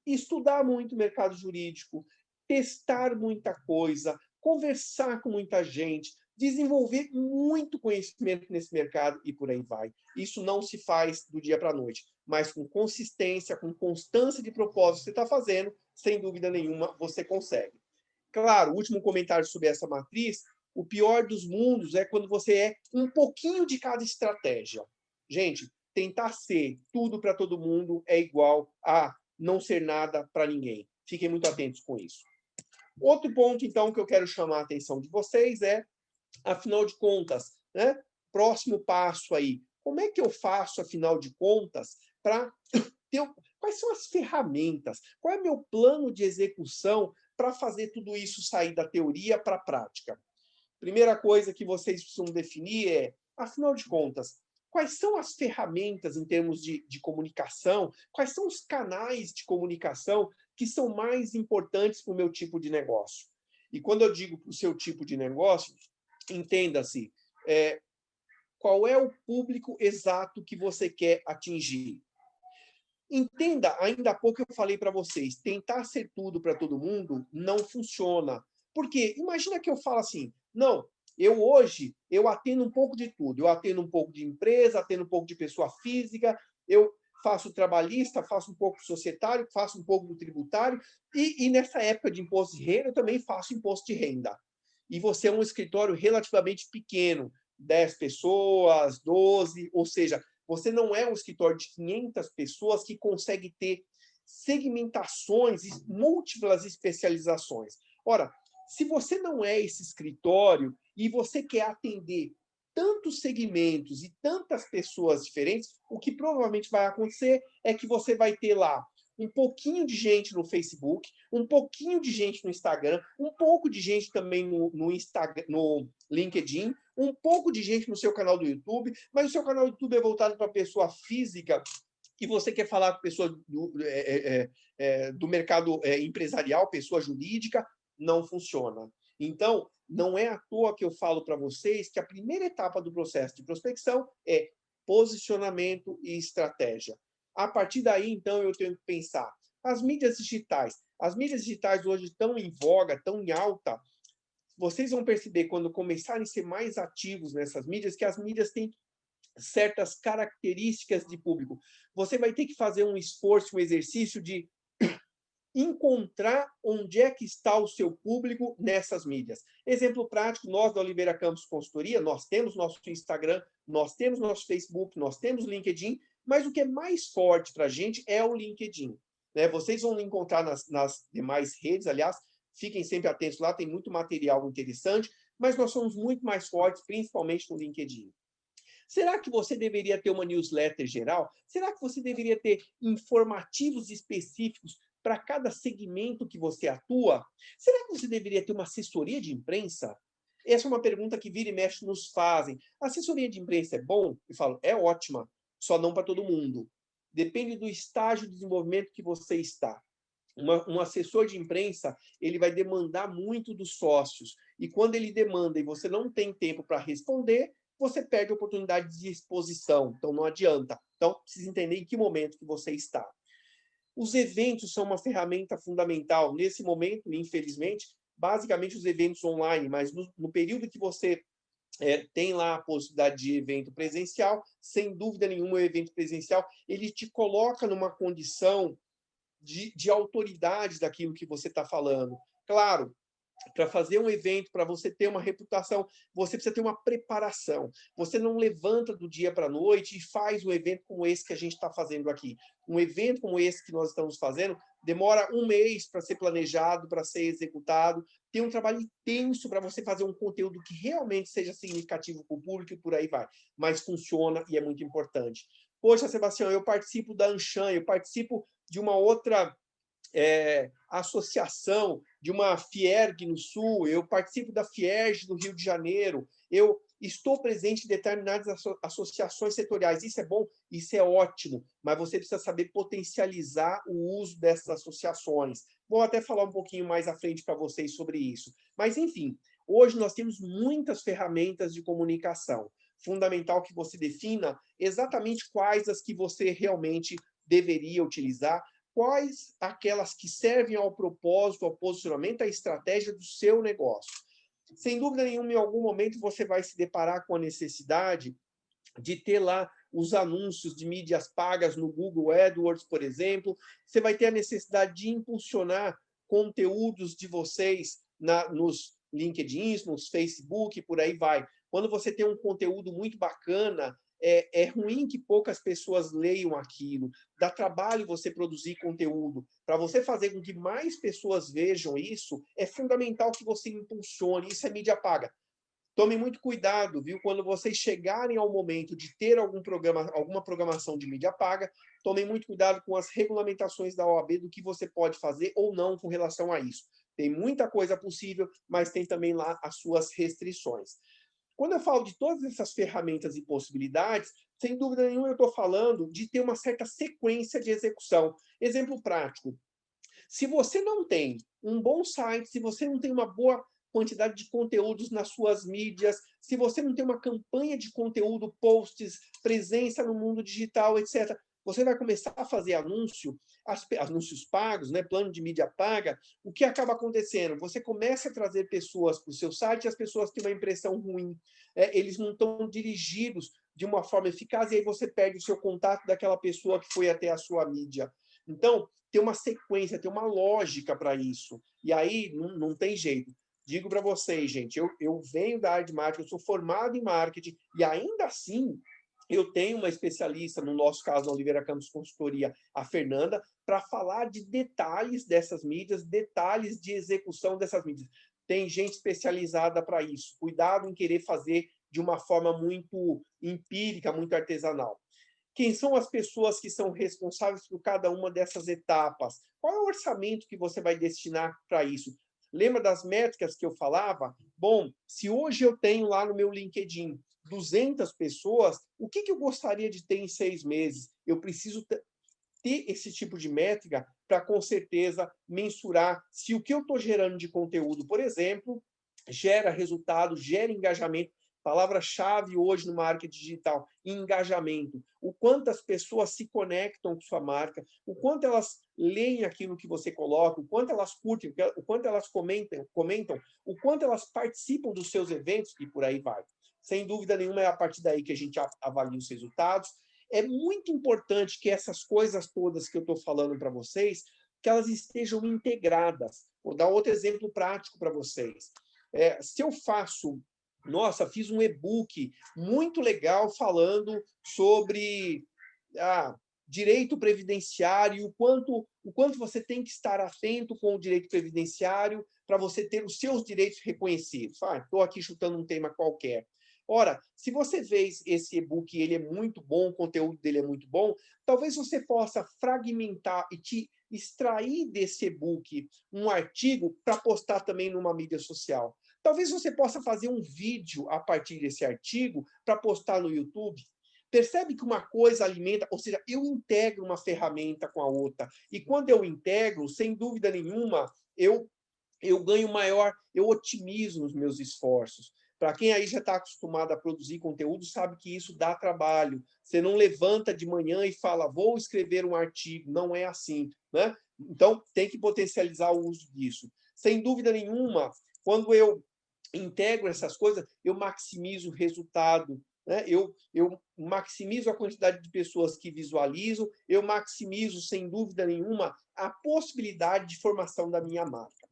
estudar muito o mercado jurídico, testar muita coisa, conversar com muita gente, desenvolver muito conhecimento nesse mercado e por aí vai. Isso não se faz do dia para a noite, mas com consistência, com constância de propósito que você está fazendo, sem dúvida nenhuma, você consegue. Claro, último comentário sobre essa matriz, o pior dos mundos é quando você é um pouquinho de cada estratégia. Gente, tentar ser tudo para todo mundo é igual a não ser nada para ninguém. Fiquem muito atentos com isso. Outro ponto, então, que eu quero chamar a atenção de vocês é, afinal de contas, né? Próximo passo aí. Como é que eu faço, afinal de contas, para ter... Quais são as ferramentas? Qual é o meu plano de execução para fazer tudo isso sair da teoria para a prática? Primeira coisa que vocês precisam definir é, afinal de contas, quais são as ferramentas em termos de comunicação, quais são os canais de comunicação que são mais importantes para o meu tipo de negócio. E quando eu digo para o seu tipo de negócio, entenda-se, qual é o público exato que você quer atingir. Entenda, ainda há pouco eu falei para vocês, tentar ser tudo para todo mundo não funciona. Porque imagina que eu falo assim, não, hoje eu atendo um pouco de tudo. Eu atendo um pouco de empresa, atendo um pouco de pessoa física, eu faço trabalhista, faço um pouco societário, faço um pouco do tributário, e nessa época de imposto de renda eu também faço imposto de renda. E você é um escritório relativamente pequeno, 10 pessoas, 12, ou seja, você não é um escritório de 500 pessoas que consegue ter segmentações e múltiplas especializações. Ora, se você não é esse escritório e você quer atender tantos segmentos e tantas pessoas diferentes, o que provavelmente vai acontecer é que você vai ter lá um pouquinho de gente no Facebook, um pouquinho de gente no Instagram, um pouco de gente também no Instagram, no LinkedIn, um pouco de gente no seu canal do YouTube, mas o seu canal do YouTube é voltado para pessoa física e você quer falar com pessoa do mercado empresarial, pessoa jurídica, não funciona. Então, não é à toa que eu falo para vocês que a primeira etapa do processo de prospecção é posicionamento e estratégia. A partir daí, então, eu tenho que pensar. As mídias digitais. As mídias digitais hoje estão em voga, estão em alta. Vocês vão perceber, quando começarem a ser mais ativos nessas mídias, que as mídias têm certas características de público. Você vai ter que fazer um esforço, um exercício de encontrar onde é que está o seu público nessas mídias. Exemplo prático, nós da Oliveira Campos Consultoria, nós temos nosso Instagram, nós temos nosso Facebook, nós temos LinkedIn, mas o que é mais forte para a gente é o LinkedIn. Né? Vocês vão encontrar nas demais redes, aliás, fiquem sempre atentos lá, tem muito material interessante, mas nós somos muito mais fortes, principalmente no LinkedIn. Será que você deveria ter uma newsletter geral? Será que você deveria ter informativos específicos para cada segmento que você atua? Será que você deveria ter uma assessoria de imprensa? Essa é uma pergunta que vira e mexe nos fazem. A assessoria de imprensa é bom? Eu falo, é ótima, só não para todo mundo. Depende do estágio de desenvolvimento que você está. Um assessor de imprensa, ele vai demandar muito dos sócios. E quando ele demanda e você não tem tempo para responder, você perde a oportunidade de exposição. Então, não adianta. Então, precisa entender em que momento que você está. Os eventos são uma ferramenta fundamental. Nesse momento, infelizmente, basicamente os eventos online, mas no período que você tem lá a possibilidade de evento presencial, sem dúvida nenhuma, o evento presencial, ele te coloca numa condição de autoridade daquilo que você está falando. Claro, para fazer um evento, para você ter uma reputação, você precisa ter uma preparação. Você não levanta do dia para a noite e faz um evento como esse que a gente está fazendo aqui. Um evento como esse que nós estamos fazendo demora um mês para ser planejado, para ser executado. Tem um trabalho intenso para você fazer um conteúdo que realmente seja significativo para o público e por aí vai. Mas funciona e é muito importante. Poxa, Sebastião, eu participo da Anshan, eu participo de uma outra associação, de uma Fierg no Sul, eu participo da Fierg do Rio de Janeiro, eu estou presente em determinadas associações setoriais. Isso é bom, isso é ótimo, mas você precisa saber potencializar o uso dessas associações. Vou até falar um pouquinho mais à frente para vocês sobre isso. Mas, enfim, hoje nós temos muitas ferramentas de comunicação. Fundamental que você defina exatamente quais as que você realmente deveria utilizar, quais aquelas que servem ao propósito, ao posicionamento, à estratégia do seu negócio. Sem dúvida nenhuma, em algum momento você vai se deparar com a necessidade de ter lá os anúncios de mídias pagas no Google AdWords, por exemplo. Você vai ter a necessidade de impulsionar conteúdos de vocês nos LinkedIn, nos Facebook, por aí vai. Quando você tem um conteúdo muito bacana, é ruim que poucas pessoas leiam aquilo. Dá trabalho você produzir conteúdo. Para você fazer com que mais pessoas vejam isso, é fundamental que você impulsione. Isso é mídia paga. Tomem muito cuidado, viu? Quando vocês chegarem ao momento de ter alguma programação de mídia paga, tomem muito cuidado com as regulamentações da OAB do que você pode fazer ou não com relação a isso. Tem muita coisa possível, mas tem também lá as suas restrições. Quando eu falo de todas essas ferramentas e possibilidades, sem dúvida nenhuma eu estou falando de ter uma certa sequência de execução. Exemplo prático. Se você não tem um bom site, se você não tem uma boa quantidade de conteúdos nas suas mídias, se você não tem uma campanha de conteúdo, posts, presença no mundo digital, etc., você vai começar a fazer anúncios pagos, né, plano de mídia paga, o que acaba acontecendo? Você começa a trazer pessoas para o seu site e as pessoas têm uma impressão ruim. Eles não estão dirigidos de uma forma eficaz e aí você perde o seu contato daquela pessoa que foi até a sua mídia. Então, tem uma sequência, tem uma lógica para isso. E aí não tem jeito. Digo para vocês, gente, eu venho da área de marketing, eu sou formado em marketing, e ainda assim eu tenho uma especialista, no nosso caso, na Oliveira Campos Consultoria, a Fernanda, para falar de detalhes dessas mídias, detalhes de execução dessas mídias. Tem gente especializada para isso. Cuidado em querer fazer de uma forma muito empírica, muito artesanal. Quem são as pessoas que são responsáveis por cada uma dessas etapas? Qual é o orçamento que você vai destinar para isso? Lembra das métricas que eu falava? Bom, se hoje eu tenho lá no meu LinkedIn 200 pessoas, o que eu gostaria de ter em 6 meses? Eu preciso ter esse tipo de métrica para, com certeza, mensurar se o que eu estou gerando de conteúdo, por exemplo, gera resultado, gera engajamento. Palavra-chave hoje no marketing digital, engajamento. O quanto as pessoas se conectam com sua marca, o quanto elas leem aquilo que você coloca, o quanto elas curtem, o quanto elas comentam, o quanto elas participam dos seus eventos e por aí vai. Sem dúvida nenhuma, é a partir daí que a gente avalia os resultados. É muito importante que essas coisas todas que eu estou falando para vocês, que elas estejam integradas. Vou dar outro exemplo prático para vocês. Se eu faço... Nossa, fiz um e-book muito legal falando sobre direito previdenciário, o quanto você tem que estar atento com o direito previdenciário para você ter os seus direitos reconhecidos. Estou aqui chutando um tema qualquer. Ora, se você vê esse e-book, ele é muito bom, o conteúdo dele é muito bom, talvez você possa fragmentar e te extrair desse e-book um artigo para postar também numa mídia social. Talvez você possa fazer um vídeo a partir desse artigo para postar no YouTube. Percebe que uma coisa alimenta, ou seja, eu integro uma ferramenta com a outra. E quando eu integro, sem dúvida nenhuma, eu ganho maior, eu otimizo os meus esforços. Para quem aí já está acostumado a produzir conteúdo, sabe que isso dá trabalho. Você não levanta de manhã e fala, vou escrever um artigo. Não é assim, né? Então, tem que potencializar o uso disso. Sem dúvida nenhuma, quando eu integro essas coisas, eu maximizo o resultado, né? Eu maximizo a quantidade de pessoas que visualizam, eu maximizo, sem dúvida nenhuma, a possibilidade de formação da minha marca.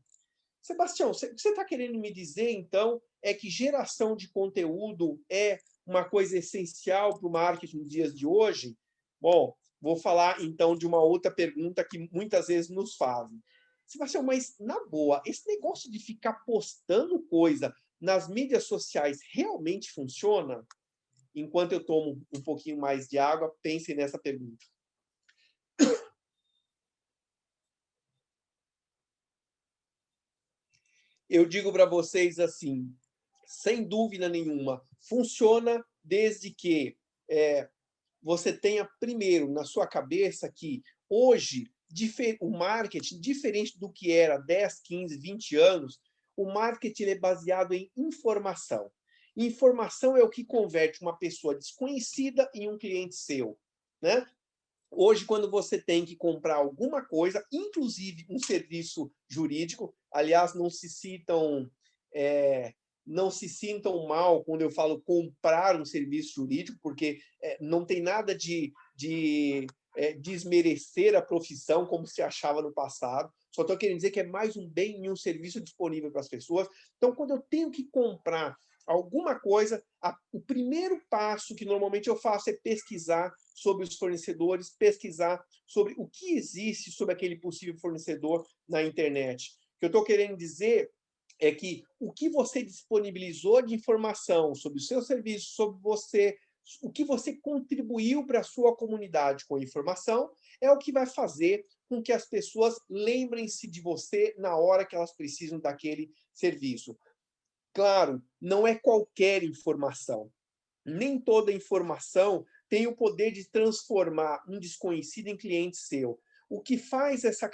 Sebastião, o que você está querendo me dizer, então, é que geração de conteúdo é uma coisa essencial para o marketing nos dias de hoje? Bom, vou falar, então, de uma outra pergunta que muitas vezes nos fazem. Sebastião, mas, na boa, esse negócio de ficar postando coisa nas mídias sociais realmente funciona? Enquanto eu tomo um pouquinho mais de água, pensem nessa pergunta. Eu digo para vocês assim, sem dúvida nenhuma, funciona desde que você tenha, primeiro, na sua cabeça que hoje o marketing, diferente do que era 10, 15, 20 anos, o marketing é baseado em informação. Informação é o que converte uma pessoa desconhecida em um cliente seu, né? Hoje, quando você tem que comprar alguma coisa, inclusive um serviço jurídico, aliás, não se sintam mal quando eu falo comprar um serviço jurídico, porque não tem nada de desmerecer a profissão como se achava no passado. Só estou querendo dizer que é mais um bem e um serviço disponível para as pessoas. Então, quando eu tenho que comprar alguma coisa, o primeiro passo que normalmente eu faço é pesquisar sobre os fornecedores, pesquisar sobre o que existe sobre aquele possível fornecedor na internet. O que eu estou querendo dizer é que o que você disponibilizou de informação sobre o seu serviço, sobre você, o que você contribuiu para a sua comunidade com informação, é o que vai fazer com que as pessoas lembrem-se de você na hora que elas precisam daquele serviço. Claro, não é qualquer informação. Nem toda informação tem o poder de transformar um desconhecido em cliente seu. O que faz essa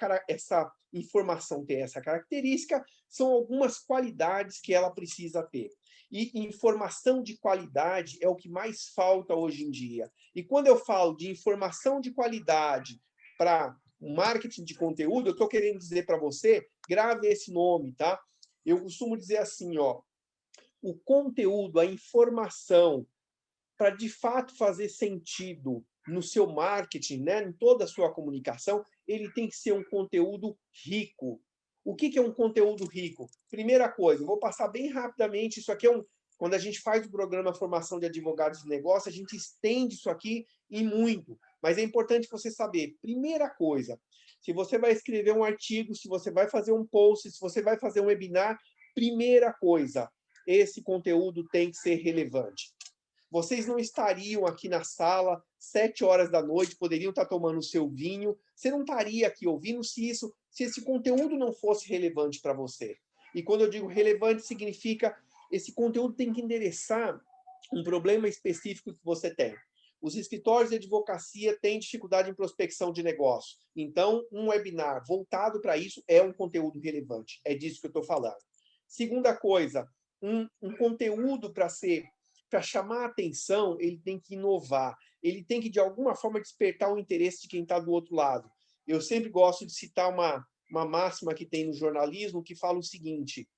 informação ter essa característica são algumas qualidades que ela precisa ter. E informação de qualidade é o que mais falta hoje em dia. E quando eu falo de informação de qualidade para marketing de conteúdo, eu estou querendo dizer para você, grave esse nome, tá? Eu costumo dizer assim, ó, o conteúdo, a informação, para de fato fazer sentido no seu marketing, né, em toda a sua comunicação, ele tem que ser um conteúdo rico. O que é um conteúdo rico? Primeira coisa, vou passar bem rapidamente, isso aqui quando a gente faz o programa Formação de Advogados de Negócio, a gente estende isso aqui em muito, mas é importante você saber, primeira coisa, se você vai escrever um artigo, se você vai fazer um post, se você vai fazer um webinar, primeira coisa, esse conteúdo tem que ser relevante. Vocês não estariam aqui na sala 7 horas da noite, poderiam estar tomando o seu vinho. Você não estaria aqui ouvindo se esse conteúdo não fosse relevante para você. E quando eu digo relevante, significa esse conteúdo tem que endereçar um problema específico que você tem. Os escritórios de advocacia têm dificuldade em prospecção de negócio. Então, um webinar voltado para isso é um conteúdo relevante. É disso que eu estou falando. Segunda coisa, um conteúdo para chamar a atenção, ele tem que inovar. Ele tem que, de alguma forma, despertar o interesse de quem está do outro lado. Eu sempre gosto de citar uma máxima que tem no jornalismo que fala o seguinte,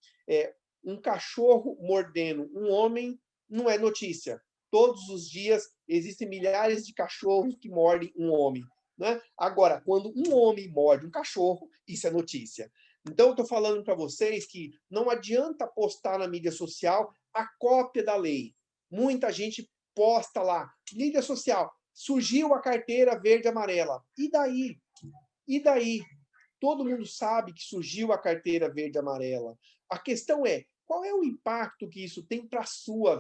um cachorro mordendo um homem não é notícia. Todos os dias existem milhares de cachorros que mordem um homem. Né? Agora, quando um homem morde um cachorro, isso é notícia. Então, eu estou falando para vocês que não adianta postar na mídia social a cópia da lei. Muita gente posta lá, mídia social, surgiu a carteira verde e amarela. E daí? E daí? Todo mundo sabe que surgiu a carteira verde e amarela. A questão é, qual é o impacto que isso tem para a sua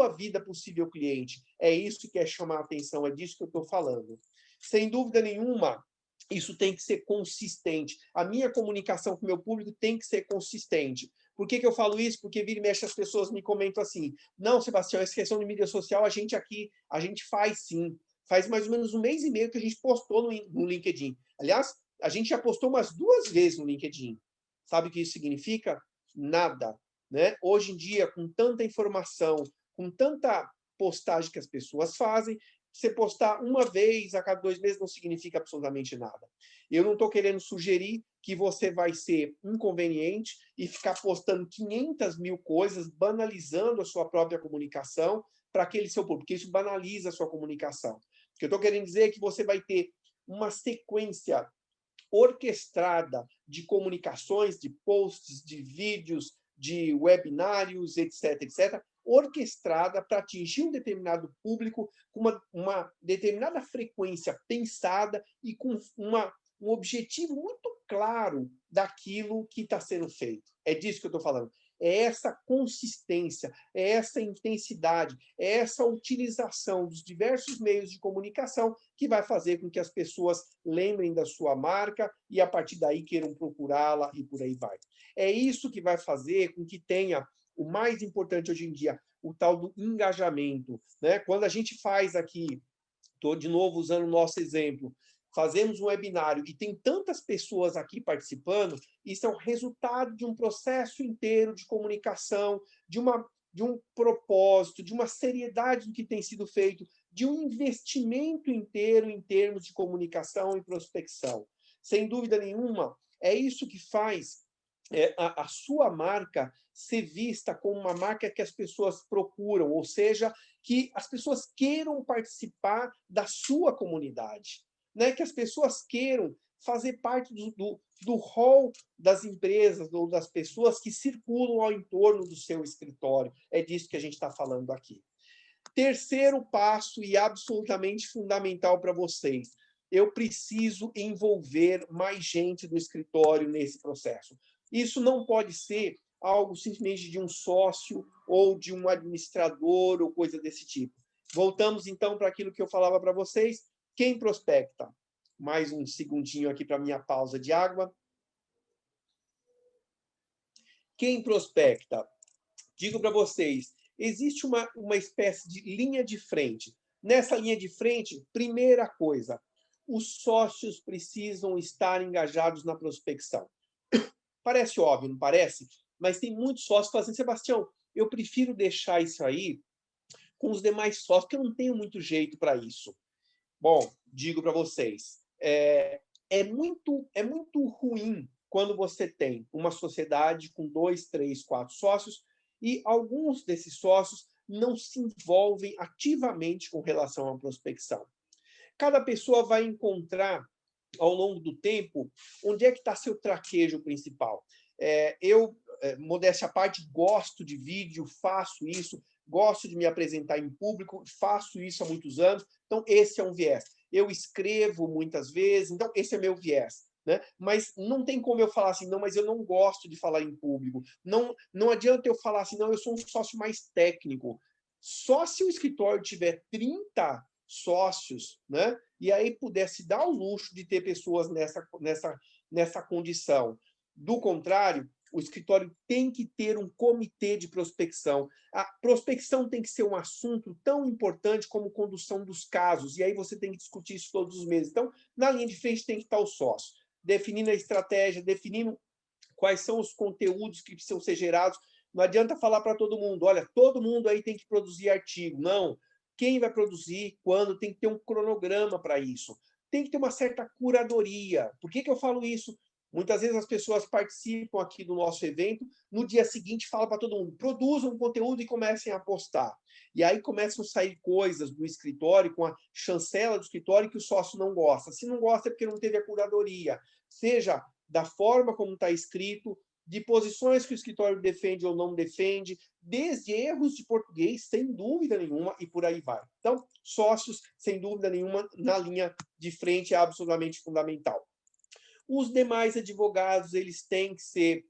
vida possível cliente? É isso que é chamar a atenção, é disso que eu estou falando. Sem dúvida nenhuma, isso tem que ser consistente. A minha comunicação com o meu público tem que ser consistente. Por que eu falo isso? Porque vira e mexe as pessoas me comentam assim, não, Sebastião, essa questão de mídia social, a gente faz sim. Faz mais ou menos 1 mês e meio que a gente postou no LinkedIn. Aliás, a gente já postou umas 2 vezes no LinkedIn. Sabe o que isso significa? Nada. Né? Hoje em dia, com tanta informação, com tanta postagem que as pessoas fazem, você postar uma vez a cada 2 meses não significa absolutamente nada. Eu não estou querendo sugerir que você vai ser inconveniente e ficar postando 500 mil coisas, banalizando a sua própria comunicação para aquele seu público, porque isso banaliza a sua comunicação. O que eu estou querendo dizer é que você vai ter uma sequência orquestrada de comunicações, de posts, de vídeos, de webinários, etc., etc., orquestrada para atingir um determinado público com uma determinada frequência pensada e com um objetivo muito claro daquilo que está sendo feito. É disso que eu estou falando. É essa consistência, é essa intensidade, é essa utilização dos diversos meios de comunicação que vai fazer com que as pessoas lembrem da sua marca e, a partir daí, queiram procurá-la e por aí vai. É isso que vai fazer com que tenha o mais importante hoje em dia, o tal do engajamento. Né? Quando a gente faz aqui, estou de novo usando o nosso exemplo, fazemos um webinário e tem tantas pessoas aqui participando, isso é o resultado de um processo inteiro de comunicação, de um propósito, de uma seriedade do que tem sido feito, de um investimento inteiro em termos de comunicação e prospecção. Sem dúvida nenhuma, é isso que faz a sua marca ser vista como uma marca que as pessoas procuram, ou seja, que as pessoas queiram participar da sua comunidade, né? Que as pessoas queiram fazer parte do hall das empresas ou das pessoas que circulam ao entorno do seu escritório. É disso que a gente está falando aqui. Terceiro passo e absolutamente fundamental para vocês. Eu preciso envolver mais gente do escritório nesse processo. Isso não pode ser algo simplesmente de um sócio ou de um administrador ou coisa desse tipo. Voltamos, então, para aquilo que eu falava para vocês. Quem prospecta? Mais um segundinho aqui para minha pausa de água. Quem prospecta? Digo para vocês, existe uma espécie de linha de frente. Nessa linha de frente, primeira coisa, os sócios precisam estar engajados na prospecção. Parece óbvio, não parece? Mas tem muitos sócios que falam assim, Sebastião, eu prefiro deixar isso aí com os demais sócios, porque eu não tenho muito jeito para isso. Bom, digo para vocês, é muito ruim quando você tem uma sociedade com 2, 3, 4 sócios e alguns desses sócios não se envolvem ativamente com relação à prospecção. Cada pessoa vai encontrar, ao longo do tempo, onde é que está seu traquejo principal. Eu, modéstia à parte, gosto de vídeo, faço isso, gosto de me apresentar em público, faço isso há muitos anos, então esse é um viés. Eu escrevo muitas vezes, então esse é meu viés. Né? Mas não tem como eu falar assim, não, mas eu não gosto de falar em público. Não adianta eu falar assim, não, eu sou um sócio mais técnico. Só se o escritório tiver 30 sócios, né? E aí pudesse dar o luxo de ter pessoas nessa condição. Do contrário, o escritório tem que ter um comitê de prospecção. A prospecção tem que ser um assunto tão importante como condução dos casos, e aí você tem que discutir isso todos os meses. Então, na linha de frente tem que estar o sócio, definindo a estratégia, definindo quais são os conteúdos que precisam ser gerados. Não adianta falar para todo mundo, olha, todo mundo aí tem que produzir artigo. Não. Quem vai produzir, quando, tem que ter um cronograma para isso. Tem que ter uma certa curadoria. Por que eu falo isso? Muitas vezes as pessoas participam aqui do nosso evento, no dia seguinte fala para todo mundo, produzam conteúdo e comecem a postar. E aí começam a sair coisas do escritório, com a chancela do escritório, que o sócio não gosta. Se não gosta é porque não teve a curadoria. Seja da forma como está escrito, de posições que o escritório defende ou não defende, desde erros de português, sem dúvida nenhuma, e por aí vai. Então, sócios, sem dúvida nenhuma, na linha de frente é absolutamente fundamental. Os demais advogados, eles têm que ser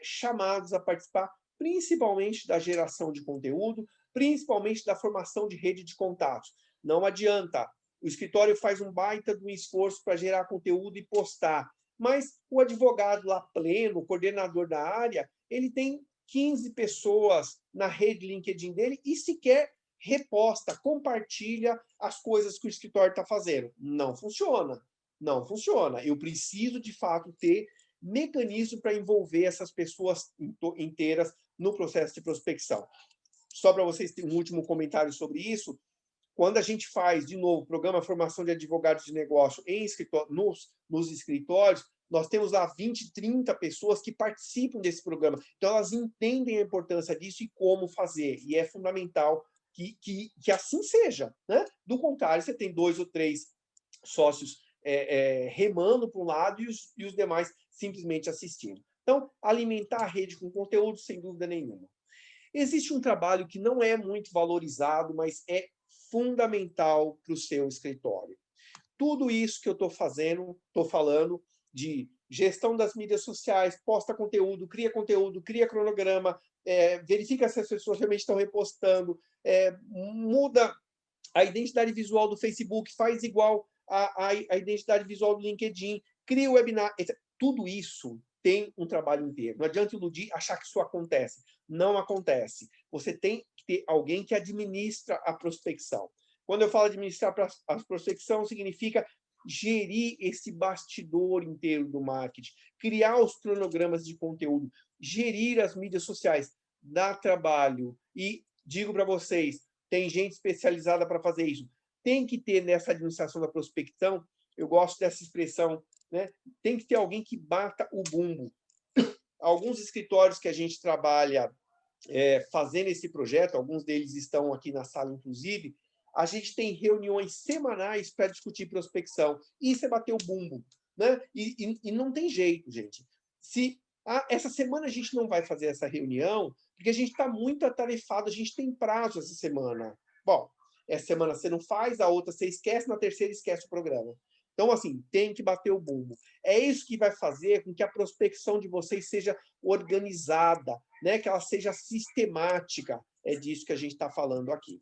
chamados a participar principalmente da geração de conteúdo, principalmente da formação de rede de contatos. Não adianta. O escritório faz um baita de um esforço para gerar conteúdo e postar, mas o advogado lá pleno, o coordenador da área, ele tem 15 pessoas na rede LinkedIn dele e sequer reposta, compartilha as coisas que o escritório está fazendo. Não funciona. Não funciona. Eu preciso, de fato, ter mecanismo para envolver essas pessoas inteiras no processo de prospecção. Só para vocês terem um último comentário sobre isso, quando a gente faz, de novo, programa Formação de Advogados de Negócio nos escritórios, nós temos lá 20, 30 pessoas que participam desse programa. Então, elas entendem a importância disso e como fazer. E é fundamental que assim seja, né? Do contrário, você tem 2 ou 3 sócios remando para um lado e os demais simplesmente assistindo. Então, alimentar a rede com conteúdo, sem dúvida nenhuma. Existe um trabalho que não é muito valorizado, mas é fundamental para o seu escritório. Tudo isso que eu estou falando de gestão das mídias sociais, posta conteúdo, cria cronograma, verifica se as pessoas realmente estão repostando, muda a identidade visual do Facebook, faz igual a identidade visual do LinkedIn, cria o webinar, etc. Tudo isso tem um trabalho inteiro. Não adianta iludir, achar que isso acontece. Não acontece. Você tem que ter alguém que administra a prospecção. Quando eu falo administrar a prospecção, significa gerir esse bastidor inteiro do marketing, criar os cronogramas de conteúdo, gerir as mídias sociais, dá trabalho. E digo para vocês, tem gente especializada para fazer isso. Tem que ter nessa administração da prospecção, eu gosto dessa expressão, né? Tem que ter alguém que bata o bumbo. Alguns escritórios que a gente trabalha fazendo esse projeto, alguns deles estão aqui na sala, inclusive, a gente tem reuniões semanais para discutir prospecção. Isso é bater o bumbo, né? E não tem jeito, gente. Se essa semana a gente não vai fazer essa reunião, porque a gente está muito atarefado, a gente tem prazo essa semana. Bom, essa semana você não faz, a outra você esquece, na terceira esquece o programa. Então, assim, tem que bater o bumbo. É isso que vai fazer com que a prospecção de vocês seja organizada, né? Que ela seja sistemática. É disso que a gente está falando aqui.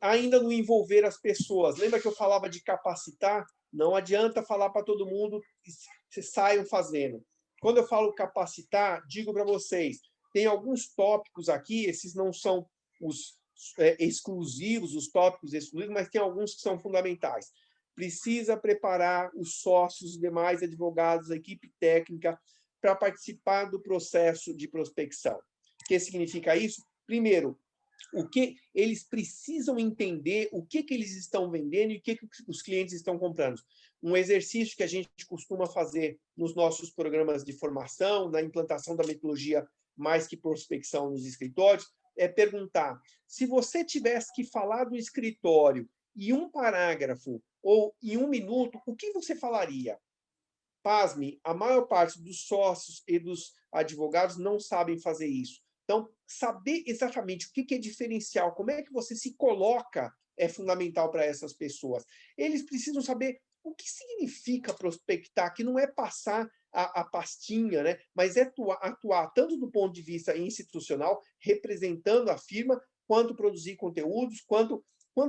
Ainda no envolver as pessoas. Lembra que eu falava de capacitar? Não adianta falar para todo mundo que saiam fazendo. Quando eu falo capacitar, digo para vocês, tem alguns tópicos aqui, esses não são os exclusivos, os tópicos exclusivos, mas tem alguns que são fundamentais. Precisa preparar os sócios, os demais advogados, a equipe técnica, para participar do processo de prospecção. O que significa isso? Primeiro, o que eles precisam entender, o que eles estão vendendo e o que os clientes estão comprando. Um exercício que a gente costuma fazer nos nossos programas de formação, na implantação da metodologia Mais Que Prospecção nos escritórios, é perguntar, se você tivesse que falar do escritório em um parágrafo ou em 1 minuto, o que você falaria? Pasme, a maior parte dos sócios e dos advogados não sabem fazer isso. Então, saber exatamente o que é diferencial, como é que você se coloca, é fundamental para essas pessoas. Eles precisam saber o que significa prospectar, que não é passar a pastinha, né? Mas é atuar tanto do ponto de vista institucional, representando a firma, quanto produzir conteúdos, quanto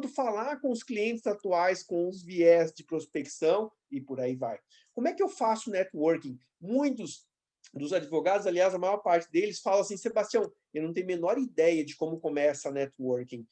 falar com os clientes atuais, com os viés de prospecção e por aí vai. Como é que eu faço networking? Muitos dos advogados, aliás, a maior parte deles fala assim, Sebastião, eu não tenho a menor ideia de como começa a networking.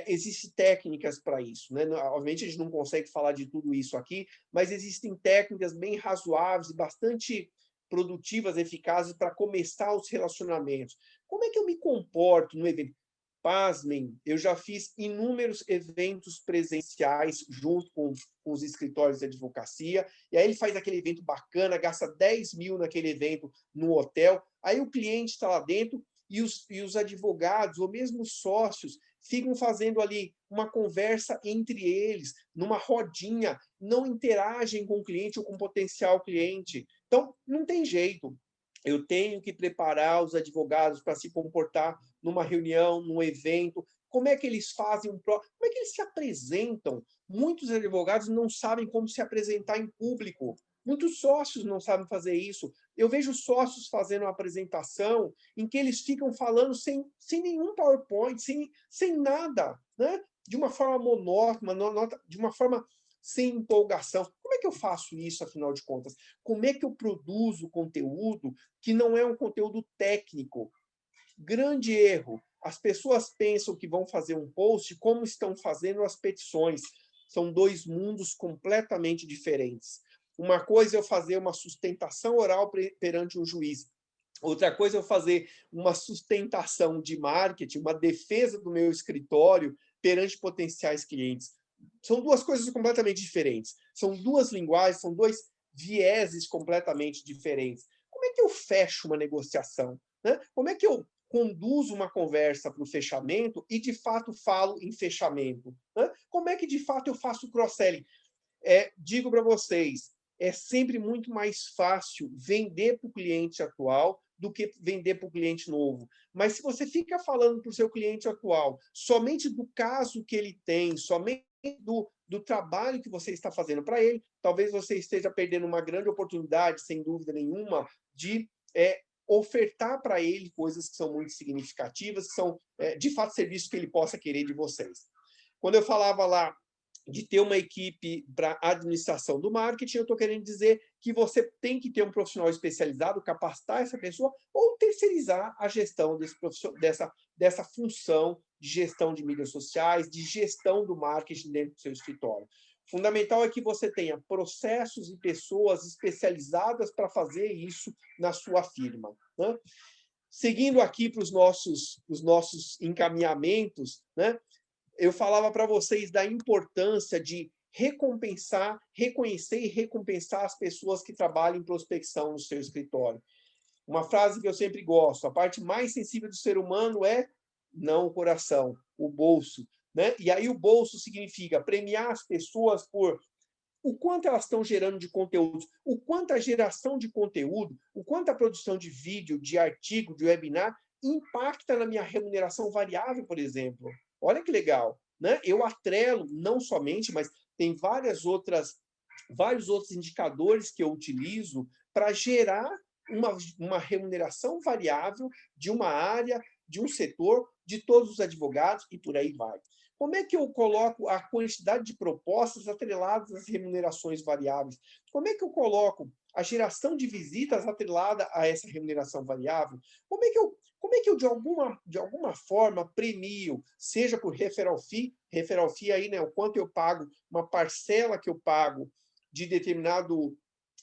Existem técnicas para isso, né? Obviamente a gente não consegue falar de tudo isso aqui, mas existem técnicas bem razoáveis e bastante produtivas, eficazes para começar os relacionamentos. Como é que eu me comporto no evento? Pasmem, eu já fiz inúmeros eventos presenciais junto com os escritórios de advocacia, e aí ele faz aquele evento bacana, gasta 10 mil naquele evento no hotel, aí o cliente está lá dentro e os advogados, ou mesmo os sócios, ficam fazendo ali uma conversa entre eles, numa rodinha, não interagem com o cliente ou com o potencial cliente. Então, não tem jeito. Eu tenho que preparar os advogados para se comportar numa reunião, num evento. Como é que eles fazem como é que eles se apresentam? Muitos advogados não sabem como se apresentar em público. Muitos sócios não sabem fazer isso. Eu vejo sócios fazendo uma apresentação em que eles ficam falando sem nenhum PowerPoint, sem nada, né? De uma forma monótona, de uma forma sem empolgação. Como é que eu faço isso, afinal de contas? Como é que eu produzo conteúdo que não é um conteúdo técnico? Grande erro. As pessoas pensam que vão fazer um post como estão fazendo as petições. São dois mundos completamente diferentes. Uma coisa é eu fazer uma sustentação oral perante um juiz. Outra coisa é eu fazer uma sustentação de marketing, uma defesa do meu escritório perante potenciais clientes. São duas coisas completamente diferentes. São duas linguagens, são dois vieses completamente diferentes. Como é que eu fecho uma negociação? Né? Como é que eu conduzo uma conversa para o fechamento e, de fato, falo em fechamento? Né? Como é que, de fato, eu faço cross-selling? Digo para vocês, é sempre muito mais fácil vender para o cliente atual do que vender para o cliente novo. Mas se você fica falando para o seu cliente atual somente do caso que ele tem, somente do trabalho que você está fazendo para ele, talvez você esteja perdendo uma grande oportunidade, sem dúvida nenhuma, de ofertar para ele coisas que são muito significativas, que são, de fato, serviços que ele possa querer de vocês. Quando eu falava lá de ter uma equipe para administração do marketing, eu estou querendo dizer que você tem que ter um profissional especializado, capacitar essa pessoa ou terceirizar a gestão dessa função de gestão de mídias sociais, de gestão do marketing dentro do seu escritório. Fundamental é que você tenha processos e pessoas especializadas para fazer isso na sua firma, né? Seguindo aqui para os nossos encaminhamentos, né? Eu falava para vocês da importância de reconhecer e recompensar as pessoas que trabalham em prospecção no seu escritório. Uma frase que eu sempre gosto: a parte mais sensível do ser humano é não o coração, o bolso, né? E aí o bolso significa premiar as pessoas por o quanto elas estão gerando de conteúdo, o quanto a geração de conteúdo, o quanto a produção de vídeo, de artigo, de webinar impacta na minha remuneração variável, por exemplo. Olha que legal, né? Eu atrelo não somente, mas tem vários outros indicadores que eu utilizo para gerar uma remuneração variável de uma área, de um setor, de todos os advogados e por aí vai. Como é que eu coloco a quantidade de propostas atreladas às remunerações variáveis? Como é que eu coloco a geração de visitas atrelada a essa remuneração variável? Como é que eu de alguma forma, premio, seja por referral fee aí, né, o quanto eu pago, uma parcela que eu pago de determinado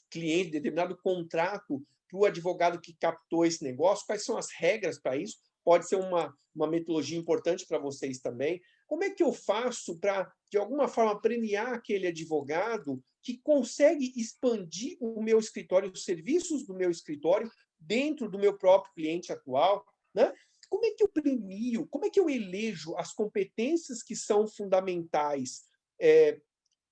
cliente, determinado contrato para o advogado que captou esse negócio, quais são as regras para isso? Pode ser uma metodologia importante para vocês também. Como é que eu faço para, de alguma forma, premiar aquele advogado que consegue expandir o meu escritório, os serviços do meu escritório dentro do meu próprio cliente atual, né? Como é que eu premio, como é que eu elejo as competências que são fundamentais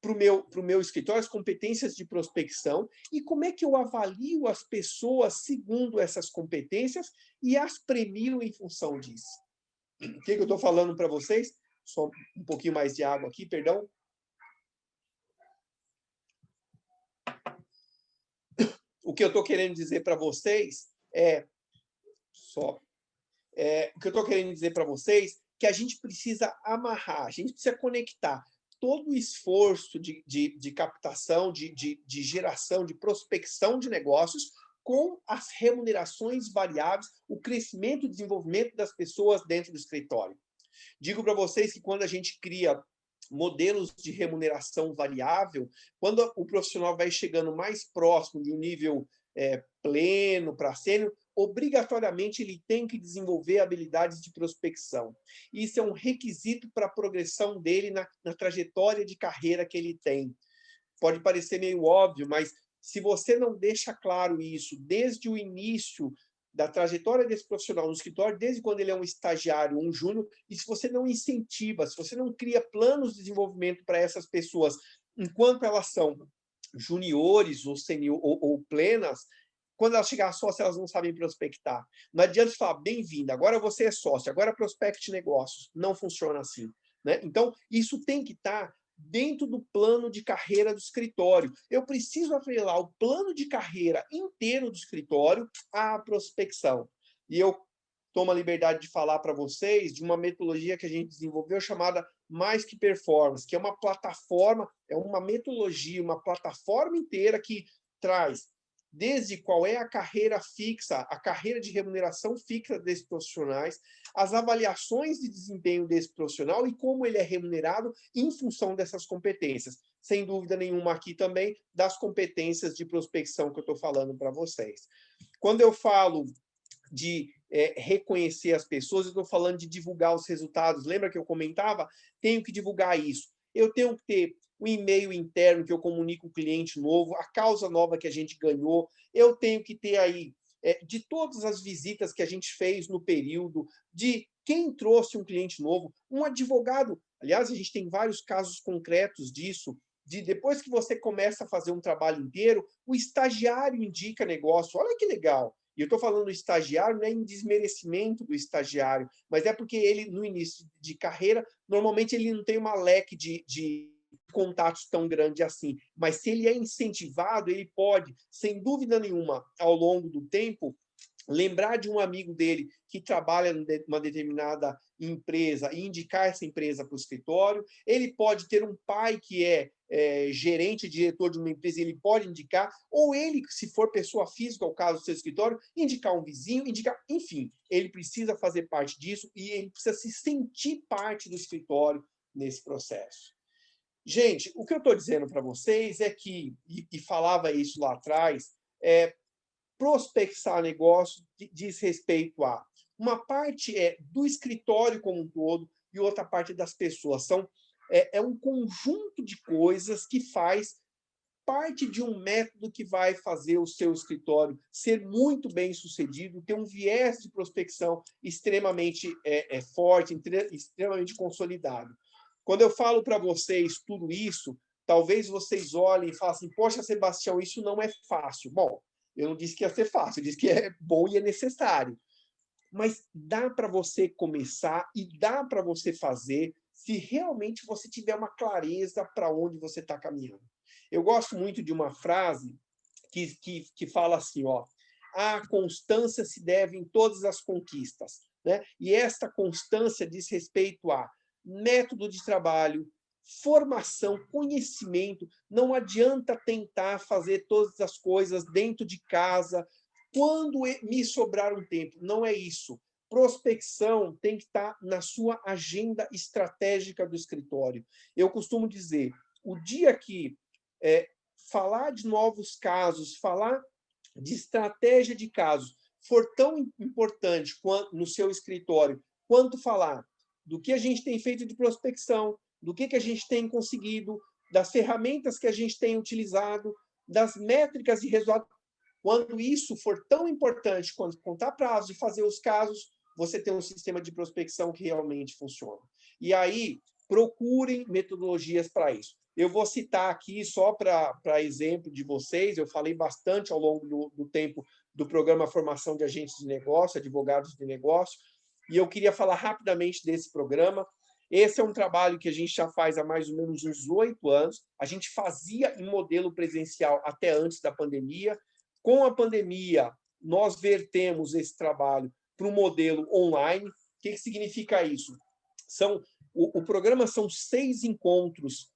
para o meu escritório, as competências de prospecção, e como é que eu avalio as pessoas segundo essas competências e as premio em função disso? O que eu estou falando para vocês? Só um pouquinho mais de água aqui, perdão. O que eu estou querendo dizer para vocês o que eu estou querendo dizer para vocês que a gente precisa amarrar, a gente precisa conectar todo o esforço de captação, de geração, de prospecção de negócios com as remunerações variáveis, o crescimento e desenvolvimento das pessoas dentro do escritório. Digo para vocês que quando a gente cria modelos de remuneração variável, quando o profissional vai chegando mais próximo de um nível pleno para sênior, obrigatoriamente ele tem que desenvolver habilidades de prospecção. Isso é um requisito para a progressão dele na trajetória de carreira que ele tem. Pode parecer meio óbvio, mas se você não deixa claro isso desde o início da trajetória desse profissional no escritório, desde quando ele é um estagiário, um júnior, e se você não incentiva, se você não cria planos de desenvolvimento para essas pessoas, enquanto elas são juniores ou, senior, ou plenas, quando elas chegar a sócio, elas não sabem prospectar. Não adianta falar, bem-vindo, agora você é sócio, agora prospecte negócios. Não funciona assim, né? Então, isso tem que estar dentro do plano de carreira do escritório. Eu preciso atrelar o plano de carreira inteiro do escritório à prospecção. E eu tomo a liberdade de falar para vocês de uma metodologia que a gente desenvolveu chamada Mais Que Performance, que é uma plataforma, é uma metodologia, uma plataforma inteira que traz desde qual é a carreira fixa, a carreira de remuneração fixa desses profissionais, as avaliações de desempenho desse profissional e como ele é remunerado em função dessas competências. Sem dúvida nenhuma aqui também das competências de prospecção que eu estou falando para vocês. Quando eu falo de reconhecer as pessoas, eu estou falando de divulgar os resultados. Lembra que eu comentava? Tenho que divulgar isso. Eu tenho que ter o e-mail interno que eu comunico o cliente novo, a causa nova que a gente ganhou. Eu tenho que ter aí, de todas as visitas que a gente fez no período, de quem trouxe um cliente novo, um advogado. Aliás, a gente tem vários casos concretos disso, de depois que você começa a fazer um trabalho inteiro, o estagiário indica negócio. Olha que legal. E eu estou falando do estagiário, não é em desmerecimento do estagiário, mas é porque ele, no início de carreira, normalmente ele não tem uma leque de contatos tão grande assim. Mas se ele é incentivado, ele pode, sem dúvida nenhuma, ao longo do tempo, lembrar de um amigo dele que trabalha numa determinada empresa e indicar essa empresa para o escritório. Ele pode ter um pai que é gerente, diretor de uma empresa, ele pode indicar, ou ele, se for pessoa física, o caso do seu escritório, indicar um vizinho, indicar, enfim, ele precisa fazer parte disso e ele precisa se sentir parte do escritório nesse processo. Gente, o que eu estou dizendo para vocês é que, e falava isso lá atrás, prospectar negócio diz respeito a uma parte do escritório como um todo e outra parte das pessoas. É um conjunto de coisas que faz parte de um método que vai fazer o seu escritório ser muito bem sucedido, ter um viés de prospecção extremamente forte, extremamente consolidado. Quando eu falo para vocês tudo isso, talvez vocês olhem e falem assim, poxa, Sebastião, isso não é fácil. Bom, eu não disse que ia ser fácil, eu disse que é bom e é necessário. Mas dá para você começar e dá para você fazer se realmente você tiver uma clareza para onde você está caminhando. Eu gosto muito de uma frase que fala assim, ó, a constância se deve em todas as conquistas, né? E esta constância diz respeito a método de trabalho, formação, conhecimento. Não adianta tentar fazer todas as coisas dentro de casa, quando me sobrar um tempo. Não é isso. Prospecção tem que estar na sua agenda estratégica do escritório. Eu costumo dizer, o dia que falar de novos casos, falar de estratégia de casos for tão importante no seu escritório quanto falar do que a gente tem feito de prospecção, do que a gente tem conseguido, das ferramentas que a gente tem utilizado, das métricas de resultado. Quando isso for tão importante quanto contar prazos e fazer os casos, você tem um sistema de prospecção que realmente funciona. E aí, procurem metodologias para isso. Eu vou citar aqui, só para exemplo de vocês, eu falei bastante ao longo do tempo do programa Formação de Agentes de Negócio, Advogados de Negócio, e eu queria falar rapidamente desse programa. Esse é um trabalho que a gente já faz há mais ou menos uns 8 anos. A gente fazia em modelo presencial até antes da pandemia. Com a pandemia, nós vertemos esse trabalho para um modelo online. O que significa isso? O programa são 6 encontros,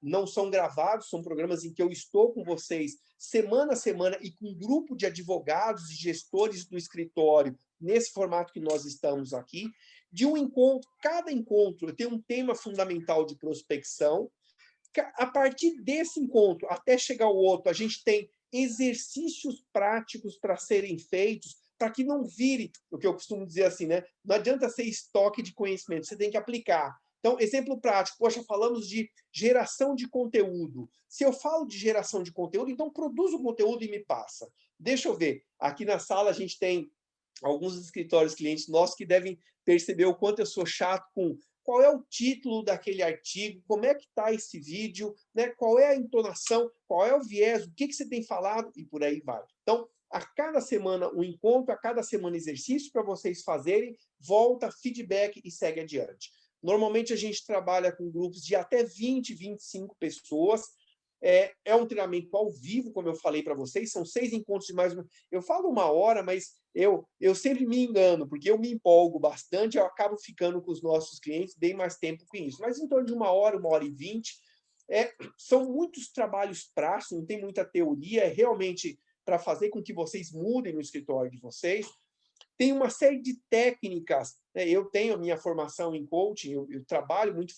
não são gravados, são programas em que eu estou com vocês semana a semana e com um grupo de advogados e gestores do escritório, nesse formato que nós estamos aqui, de um encontro, cada encontro tem um tema fundamental de prospecção. A partir desse encontro, até chegar ao outro, a gente tem exercícios práticos para serem feitos, para que não vire, o que eu costumo dizer assim, né? Não adianta ser estoque de conhecimento, você tem que aplicar. Então, exemplo prático, poxa, falamos de geração de conteúdo. Se eu falo de geração de conteúdo, então produzo o conteúdo e me passa. Deixa eu ver, aqui na sala a gente tem alguns escritórios clientes nossos que devem perceber o quanto eu sou chato com qual é o título daquele artigo, como é que está esse vídeo, né? Qual é a entonação, qual é o viés, o que você tem falado e por aí vai. Então, a cada semana um encontro, a cada semana exercício para vocês fazerem, volta, feedback e segue adiante. Normalmente, a gente trabalha com grupos de até 20, 25 pessoas. É um treinamento ao vivo, como eu falei para vocês, são 6 encontros de mais... Eu falo 1 hora, mas eu sempre me engano, porque eu me empolgo bastante, eu acabo ficando com os nossos clientes bem mais tempo com isso. Mas em torno de 1 hora, 1 hora e 20. São muitos trabalhos práticos, não tem muita teoria, é realmente para fazer com que vocês mudem no escritório de vocês. Tem uma série de técnicas, né? Eu tenho a minha formação em coaching, eu trabalho muito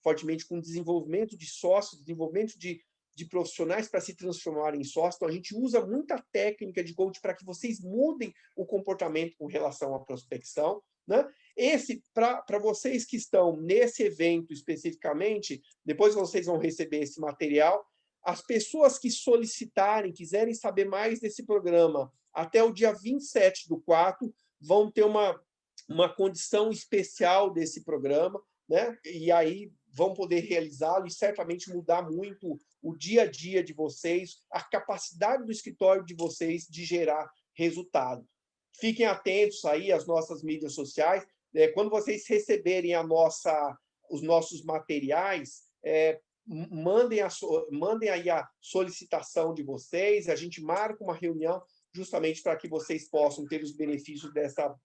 fortemente com desenvolvimento de sócios, desenvolvimento de profissionais para se transformarem em sócios. Então, a gente usa muita técnica de coaching para que vocês mudem o comportamento com relação à prospecção, né? Para vocês que estão nesse evento especificamente, depois vocês vão receber esse material. As pessoas que solicitarem, quiserem saber mais desse programa, até o dia 27/4, vão ter uma condição especial desse programa, né? E aí vão poder realizá-lo e certamente mudar muito o dia a dia de vocês, a capacidade do escritório de vocês de gerar resultado. Fiquem atentos aí às nossas mídias sociais. Quando vocês receberem os nossos materiais, mandem aí a solicitação de vocês, a gente marca uma reunião justamente para que vocês possam ter os benefícios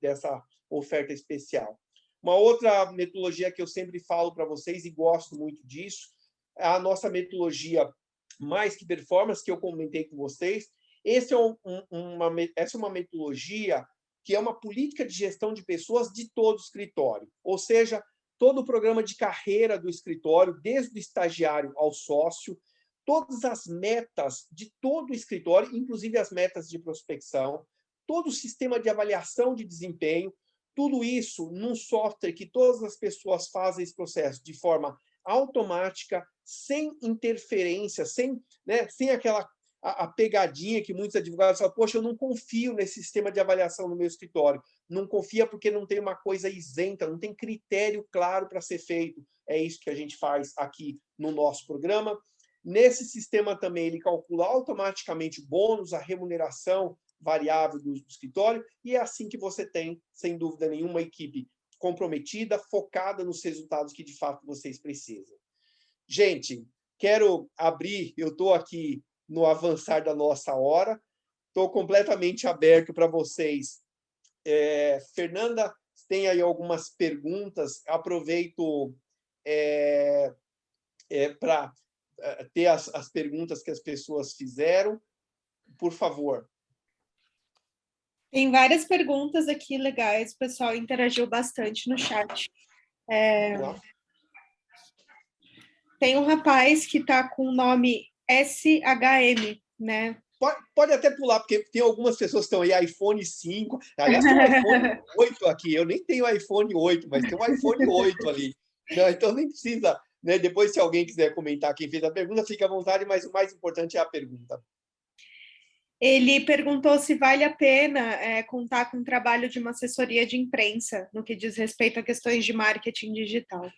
dessa oferta especial. Uma outra metodologia que eu sempre falo para vocês, e gosto muito disso, é a nossa metodologia Mais Que Performance, que eu comentei com vocês. Essa é uma metodologia que é uma política de gestão de pessoas de todo o escritório, ou seja, todo o programa de carreira do escritório, desde o estagiário ao sócio, todas as metas de todo o escritório, inclusive as metas de prospecção, todo o sistema de avaliação de desempenho, tudo isso num software que todas as pessoas fazem esse processo de forma automática, sem interferência, sem aquela a pegadinha que muitos advogados falam: poxa, eu não confio nesse sistema de avaliação no meu escritório. Não confia porque não tem uma coisa isenta, não tem critério claro para ser feito. É isso que a gente faz aqui no nosso programa. Nesse sistema também, ele calcula automaticamente o bônus, a remuneração variável do escritório, e é assim que você tem, sem dúvida nenhuma, uma equipe comprometida, focada nos resultados que, de fato, vocês precisam. Gente, quero abrir, eu estou aqui no avançar da nossa hora, estou completamente aberto para vocês. Fernanda, tem aí algumas perguntas, aproveito para ter as perguntas que as pessoas fizeram. Por favor. Tem várias perguntas aqui legais, o pessoal interagiu bastante no chat. Tem um rapaz que está com o nome SHM, né? Pode até pular, porque tem algumas pessoas que estão aí, iPhone 5. Aliás, tem um iPhone 8 aqui. Eu nem tenho iPhone 8, mas tem um iPhone 8 ali. Não, então, nem precisa. Né? Depois, se alguém quiser comentar quem fez a pergunta, fique à vontade, mas o mais importante é a pergunta. Ele perguntou se vale a pena contar com o trabalho de uma assessoria de imprensa no que diz respeito a questões de marketing digital.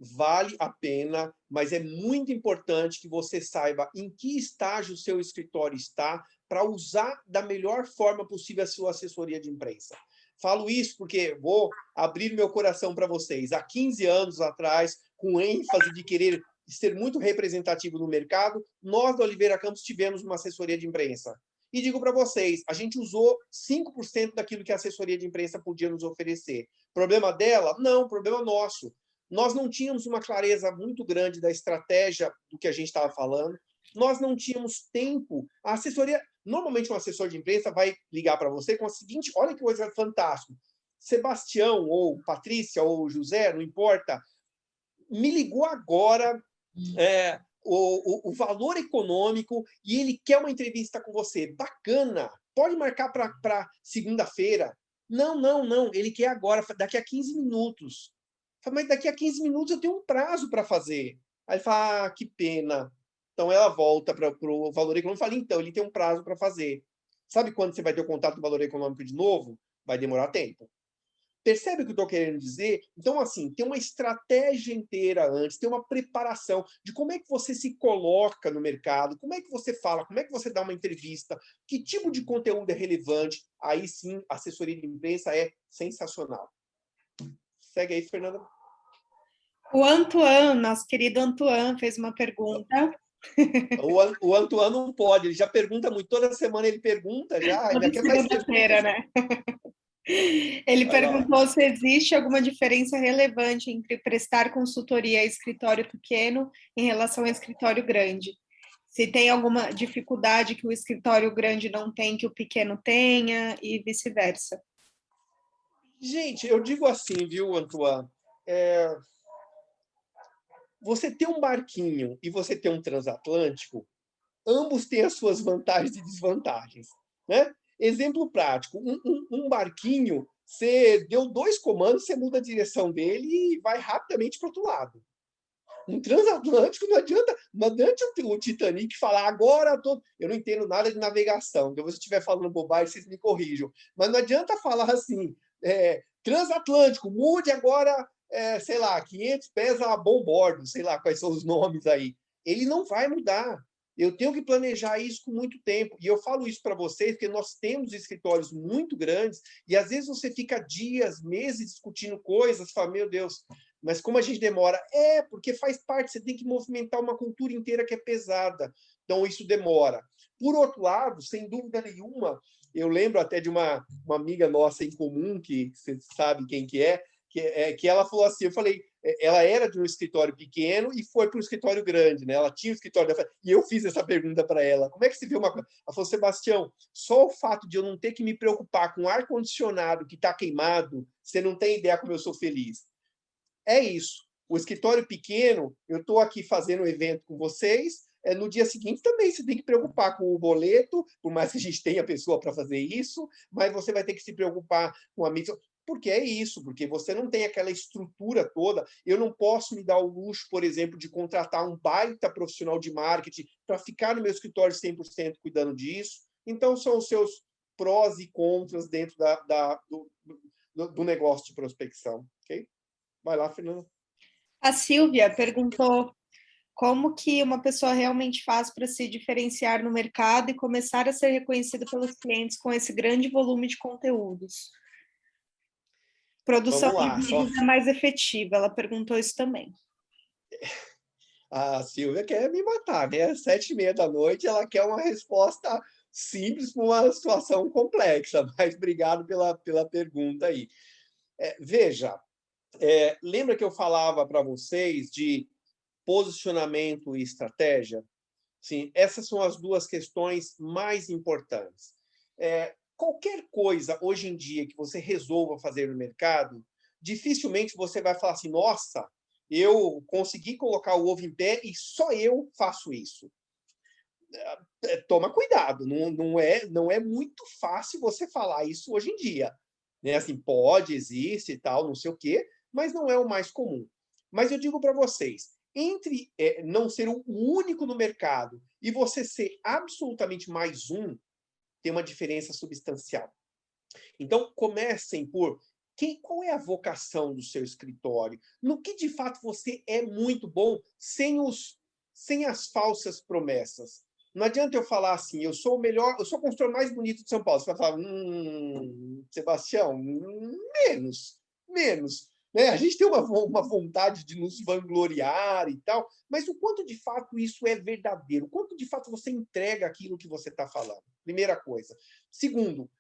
Vale a pena, mas é muito importante que você saiba em que estágio o seu escritório está para usar da melhor forma possível a sua assessoria de imprensa. Falo isso porque vou abrir meu coração para vocês. Há 15 anos atrás, com ênfase de querer ser muito representativo no mercado, nós da Oliveira Campos tivemos uma assessoria de imprensa. E digo para vocês, a gente usou 5% daquilo que a assessoria de imprensa podia nos oferecer. Problema dela? Não, problema nosso. Nós não tínhamos uma clareza muito grande da estratégia do que a gente estava falando. Nós não tínhamos tempo. A assessoria... Normalmente, um assessor de imprensa vai ligar para você com a seguinte... Olha que coisa fantástica. Sebastião, ou Patrícia, ou José, não importa, me ligou agora o valor econômico e ele quer uma entrevista com você. Bacana. Pode marcar para segunda-feira. Não. Ele quer agora, daqui a 15 minutos. Mas daqui a 15 minutos eu tenho um prazo para fazer. Aí ele fala, que pena. Então ela volta para o valor econômico e fala, então, ele tem um prazo para fazer. Sabe quando você vai ter o contato do valor econômico de novo? Vai demorar tempo. Percebe o que eu estou querendo dizer? Então, assim, tem uma estratégia inteira antes, tem uma preparação de como é que você se coloca no mercado, como é que você fala, como é que você dá uma entrevista, que tipo de conteúdo é relevante. Aí sim, a assessoria de imprensa é sensacional. Segue aí, Fernanda. O Antoine, nosso querido Antoine, fez uma pergunta. O Antoine não pode, ele já pergunta muito, toda semana ele pergunta, já, ainda Toda quer mais segunda-feira, perguntas. né? Ele Vai lá. perguntou se existe alguma diferença relevante entre prestar consultoria a escritório pequeno em relação a escritório grande. Se tem alguma dificuldade que o escritório grande não tem, que o pequeno tenha, e vice-versa. Gente, eu digo assim, viu, Antoine? É, você ter um barquinho e você ter um transatlântico, ambos têm as suas vantagens e desvantagens, né? Exemplo prático, um barquinho, você deu 2 comandos, você muda a direção dele e vai rapidamente para o outro lado. Um transatlântico não adianta o Titanic falar agora eu não entendo nada de navegação, então se eu estiver falando bobagem, vocês me corrijam, mas não adianta falar assim, transatlântico, mude agora, sei lá, 500 pés a bombordo, sei lá quais são os nomes aí. Ele não vai mudar. Eu tenho que planejar isso com muito tempo. E eu falo isso para vocês porque nós temos escritórios muito grandes e às vezes você fica dias, meses discutindo coisas, fala, meu Deus, mas como a gente demora? Porque faz parte, você tem que movimentar uma cultura inteira que é pesada. Então, isso demora. Por outro lado, sem dúvida nenhuma, eu lembro até de uma amiga nossa em comum, que você sabe quem que ela falou assim, eu falei, ela era de um escritório pequeno e foi para um escritório grande, né? Ela tinha um escritório, e eu fiz essa pergunta para ela, como é que se vê uma coisa? Ela falou, Sebastião, só o fato de eu não ter que me preocupar com o ar-condicionado que está queimado, você não tem ideia como eu sou feliz. É isso. O escritório pequeno, eu estou aqui fazendo um evento com vocês, no dia seguinte também você tem que preocupar com o boleto, por mais que a gente tenha pessoa para fazer isso, mas você vai ter que se preocupar com a missa, porque é isso, porque você não tem aquela estrutura toda. Eu não posso me dar o luxo, por exemplo, de contratar um baita profissional de marketing para ficar no meu escritório 100% cuidando disso. Então, são os seus prós e contras dentro do negócio de prospecção, ok? Vai lá, Fernanda. A Silvia perguntou como que uma pessoa realmente faz para se diferenciar no mercado e começar a ser reconhecida pelos clientes com esse grande volume de conteúdos. Produção Vamos de lá. vídeos é mais efetiva, ela perguntou isso também. A Silvia quer me matar, né? Às 7h30 da noite, ela quer uma resposta simples para uma situação complexa, mas obrigado pela pergunta aí. Veja, lembra que eu falava para vocês de posicionamento e estratégia? Sim, essas são as duas questões mais importantes. Qualquer coisa hoje em dia que você resolva fazer no mercado, dificilmente você vai falar assim, nossa, eu consegui colocar o ovo em pé e só eu faço isso. Toma cuidado, não é muito fácil você falar isso hoje em dia. Né? Assim, pode, existe e tal, não sei o quê, mas não é o mais comum. Mas eu digo para vocês, entre não ser o único no mercado e você ser absolutamente mais um, tem uma diferença substancial. Então, comecem por qual é a vocação do seu escritório? No que de fato você é muito bom, sem as falsas promessas. Não adianta eu falar assim, eu sou o melhor, eu sou o consultor mais bonito de São Paulo. Você vai falar, Sebastião, menos. Né? A gente tem uma vontade de nos vangloriar e tal, mas o quanto de fato isso é verdadeiro? O quanto de fato você entrega aquilo que você está falando? Primeira coisa. Segundo,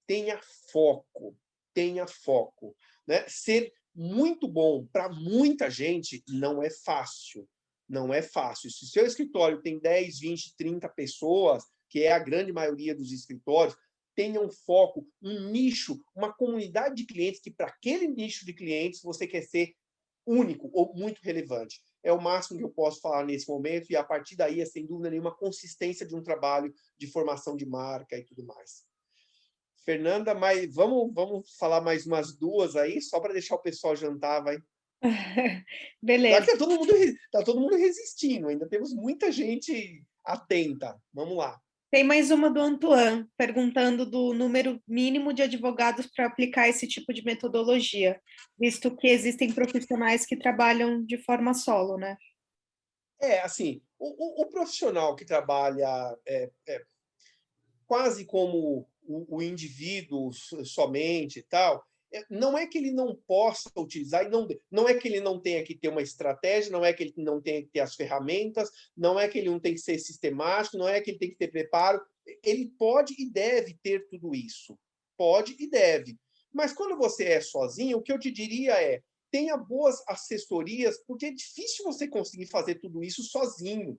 tenha foco, tenha foco. Né? Ser muito bom para muita gente não é fácil. Não é fácil. Se o seu escritório tem 10, 20, 30 pessoas, que é a grande maioria dos escritórios, tenha um foco, um nicho, uma comunidade de clientes que, para aquele nicho de clientes, você quer ser único ou muito relevante. É o máximo que eu posso falar nesse momento, e a partir daí é, sem dúvida nenhuma, consistência de um trabalho de formação de marca e tudo mais. Fernanda, mas vamos falar mais umas duas aí, só para deixar o pessoal jantar, vai. Já Beleza. que tá todo mundo resistindo, ainda temos muita gente atenta. Vamos lá. Tem mais uma do Antoine, perguntando do número mínimo de advogados para aplicar esse tipo de metodologia, visto que existem profissionais que trabalham de forma solo, né? Assim, o profissional que trabalha quase como o indivíduo somente e tal, Não é que ele não possa utilizar, e não é que ele não tenha que ter uma estratégia, não é que ele não tenha que ter as ferramentas, não é que ele não tem que ser sistemático, não é que ele tem que ter preparo. Ele pode e deve ter tudo isso. Pode e deve. Mas quando você é sozinho, o que eu te diria é: tenha boas assessorias, porque é difícil você conseguir fazer tudo isso sozinho.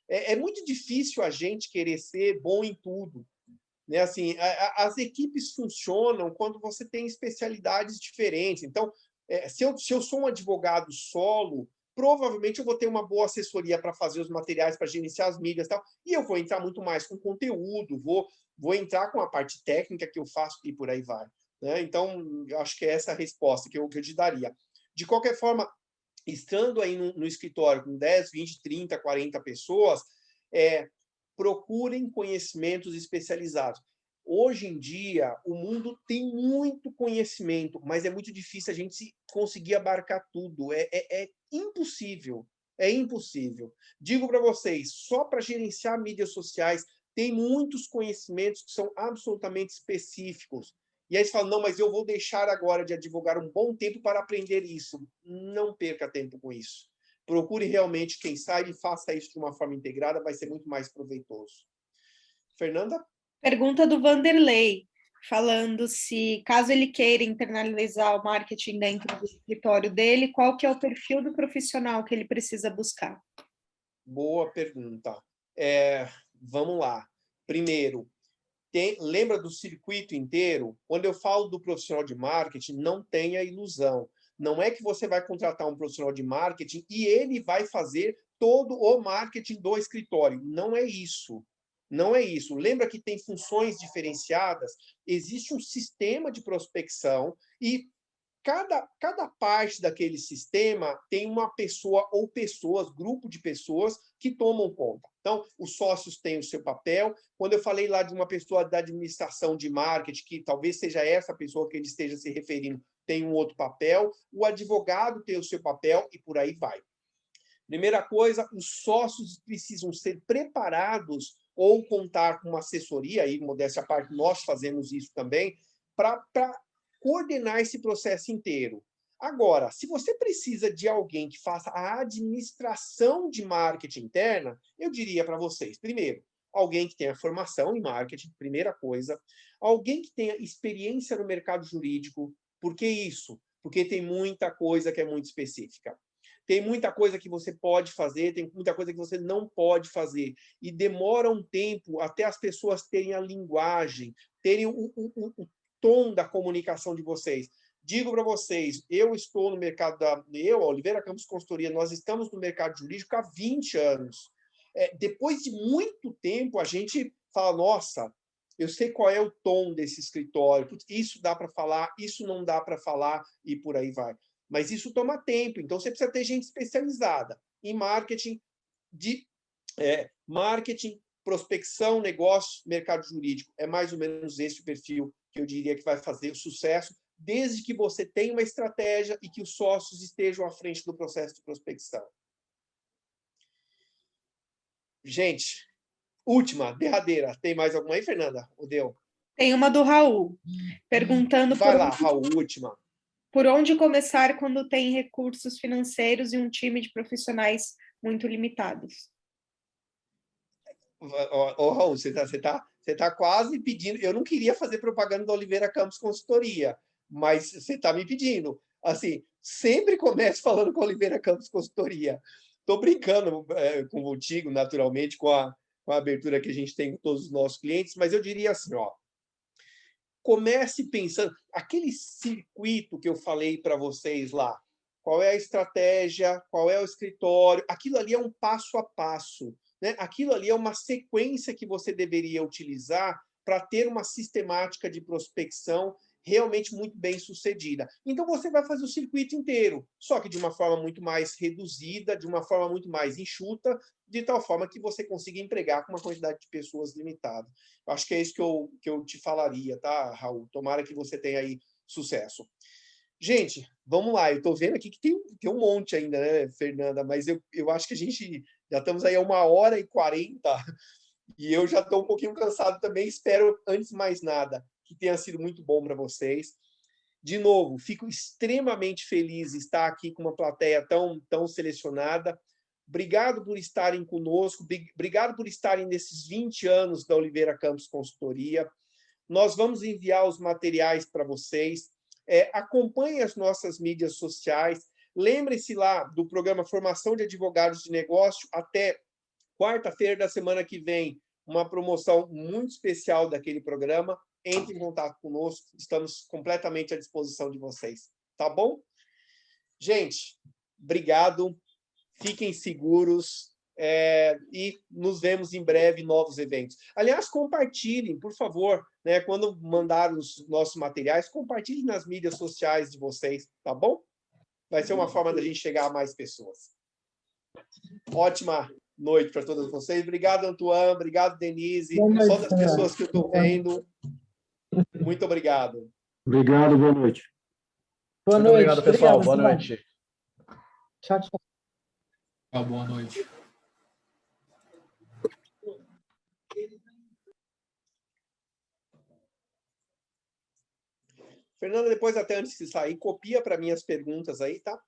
É muito difícil a gente querer ser bom em tudo. Né? Assim, as equipes funcionam quando você tem especialidades diferentes. Então, se eu sou um advogado solo, provavelmente eu vou ter uma boa assessoria para fazer os materiais, para gerenciar as mídias e tal, e eu vou entrar muito mais com conteúdo, vou entrar com a parte técnica que eu faço e por aí vai. Né? Então, eu acho que é essa a resposta que eu te daria. De qualquer forma, estando aí no escritório com 10, 20, 30, 40 pessoas, procurem conhecimentos especializados. Hoje em dia, o mundo tem muito conhecimento, mas é muito difícil a gente conseguir abarcar tudo. É impossível. É impossível. Digo para vocês, só para gerenciar mídias sociais, tem muitos conhecimentos que são absolutamente específicos. E aí você fala, não, mas eu vou deixar agora de advogar um bom tempo para aprender isso. Não perca tempo com isso. Procure realmente quem sabe e faça isso de uma forma integrada, vai ser muito mais proveitoso. Fernanda? Pergunta do Vanderlei, falando se, caso ele queira internalizar o marketing dentro do escritório dele, qual que é o perfil do profissional que ele precisa buscar? Boa pergunta. Vamos lá. Primeiro, lembra do circuito inteiro? Quando eu falo do profissional de marketing, não tenha ilusão. Não é que você vai contratar um profissional de marketing e ele vai fazer todo o marketing do escritório. Não é isso. Não é isso. Lembra que tem funções diferenciadas? Existe um sistema de prospecção e cada parte daquele sistema tem uma pessoa ou pessoas, grupo de pessoas que tomam conta. Então, os sócios têm o seu papel. Quando eu falei lá de uma pessoa da administração de marketing, que talvez seja essa pessoa que ele esteja se referindo, tem um outro papel. O advogado tem o seu papel e por aí vai. Primeira coisa, os sócios precisam ser preparados ou contar com uma assessoria, aí, modéstia à parte, nós fazemos isso também, para coordenar esse processo inteiro. Agora, se você precisa de alguém que faça a administração de marketing interna, eu diria para vocês, primeiro, alguém que tenha formação em marketing, primeira coisa, alguém que tenha experiência no mercado jurídico. Por que isso? Porque tem muita coisa que é muito específica. Tem muita coisa que você pode fazer, tem muita coisa que você não pode fazer. E demora um tempo até as pessoas terem a linguagem, terem o tom da comunicação de vocês. Digo para vocês, eu estou no mercado a Oliveira Campos Consultoria, nós estamos no mercado jurídico há 20 anos. Depois de muito tempo, a gente fala, nossa, eu sei qual é o tom desse escritório, isso dá para falar, isso não dá para falar, e por aí vai. Mas isso toma tempo, então você precisa ter gente especializada em marketing, marketing, prospecção, negócio, mercado jurídico. É mais ou menos esse o perfil que eu diria que vai fazer o sucesso, desde que você tenha uma estratégia e que os sócios estejam à frente do processo de prospecção. Gente, última, derradeira. Tem mais alguma aí, Fernanda? Ou deu? Tem uma do Raul, perguntando Vai lá, Raul, última. por onde começar quando tem recursos financeiros e um time de profissionais muito limitados. Raul, você tá quase pedindo. Eu não queria fazer propaganda da Oliveira Campos Consultoria, mas você está me pedindo. Assim, sempre comece falando com a Oliveira Campos Consultoria. Estou brincando contigo, naturalmente, com a abertura que a gente tem com todos os nossos clientes, mas eu diria assim, ó, comece pensando, aquele circuito que eu falei para vocês lá, qual é a estratégia, qual é o escritório, aquilo ali é um passo a passo, né? Aquilo ali é uma sequência que você deveria utilizar para ter uma sistemática de prospecção realmente muito bem sucedida. Então, você vai fazer o circuito inteiro, só que de uma forma muito mais reduzida, de uma forma muito mais enxuta, de tal forma que você consiga empregar com uma quantidade de pessoas limitada. Eu acho que é isso que eu te falaria, tá, Raul? Tomara que você tenha aí sucesso. Gente, vamos lá. Eu estou vendo aqui que tem um monte ainda, né, Fernanda? Mas eu acho que a gente já estamos aí a 1h40 e eu já estou um pouquinho cansado também. Espero, antes de mais nada, que tenha sido muito bom para vocês. De novo, fico extremamente feliz de estar aqui com uma plateia tão selecionada. Obrigado por estarem conosco, obrigado por estarem nesses 20 anos da Oliveira Campos Consultoria. Nós vamos enviar os materiais para vocês. Acompanhem as nossas mídias sociais. Lembre-se lá do programa Formação de Advogados de Negócio. Até quarta-feira da semana que vem, uma promoção muito especial daquele programa. Entre em contato conosco, estamos completamente à disposição de vocês. Tá bom? Gente, obrigado. Fiquem seguros. E nos vemos em breve em novos eventos. Aliás, compartilhem, por favor, né? Quando mandar os nossos materiais, compartilhem nas mídias sociais de vocês, tá bom? Vai ser uma forma da gente chegar a mais pessoas. Ótima noite para todos vocês. Obrigado, Antoine. Obrigado, Denise. Só das pessoas que eu estou vendo. Muito obrigado. Obrigado, boa noite. Boa Muito noite. obrigado, pessoal. Obrigado, Boa noite. Tchau, tchau. Boa noite. Fernanda, depois, até antes de sair, copia para mim as perguntas aí, tá?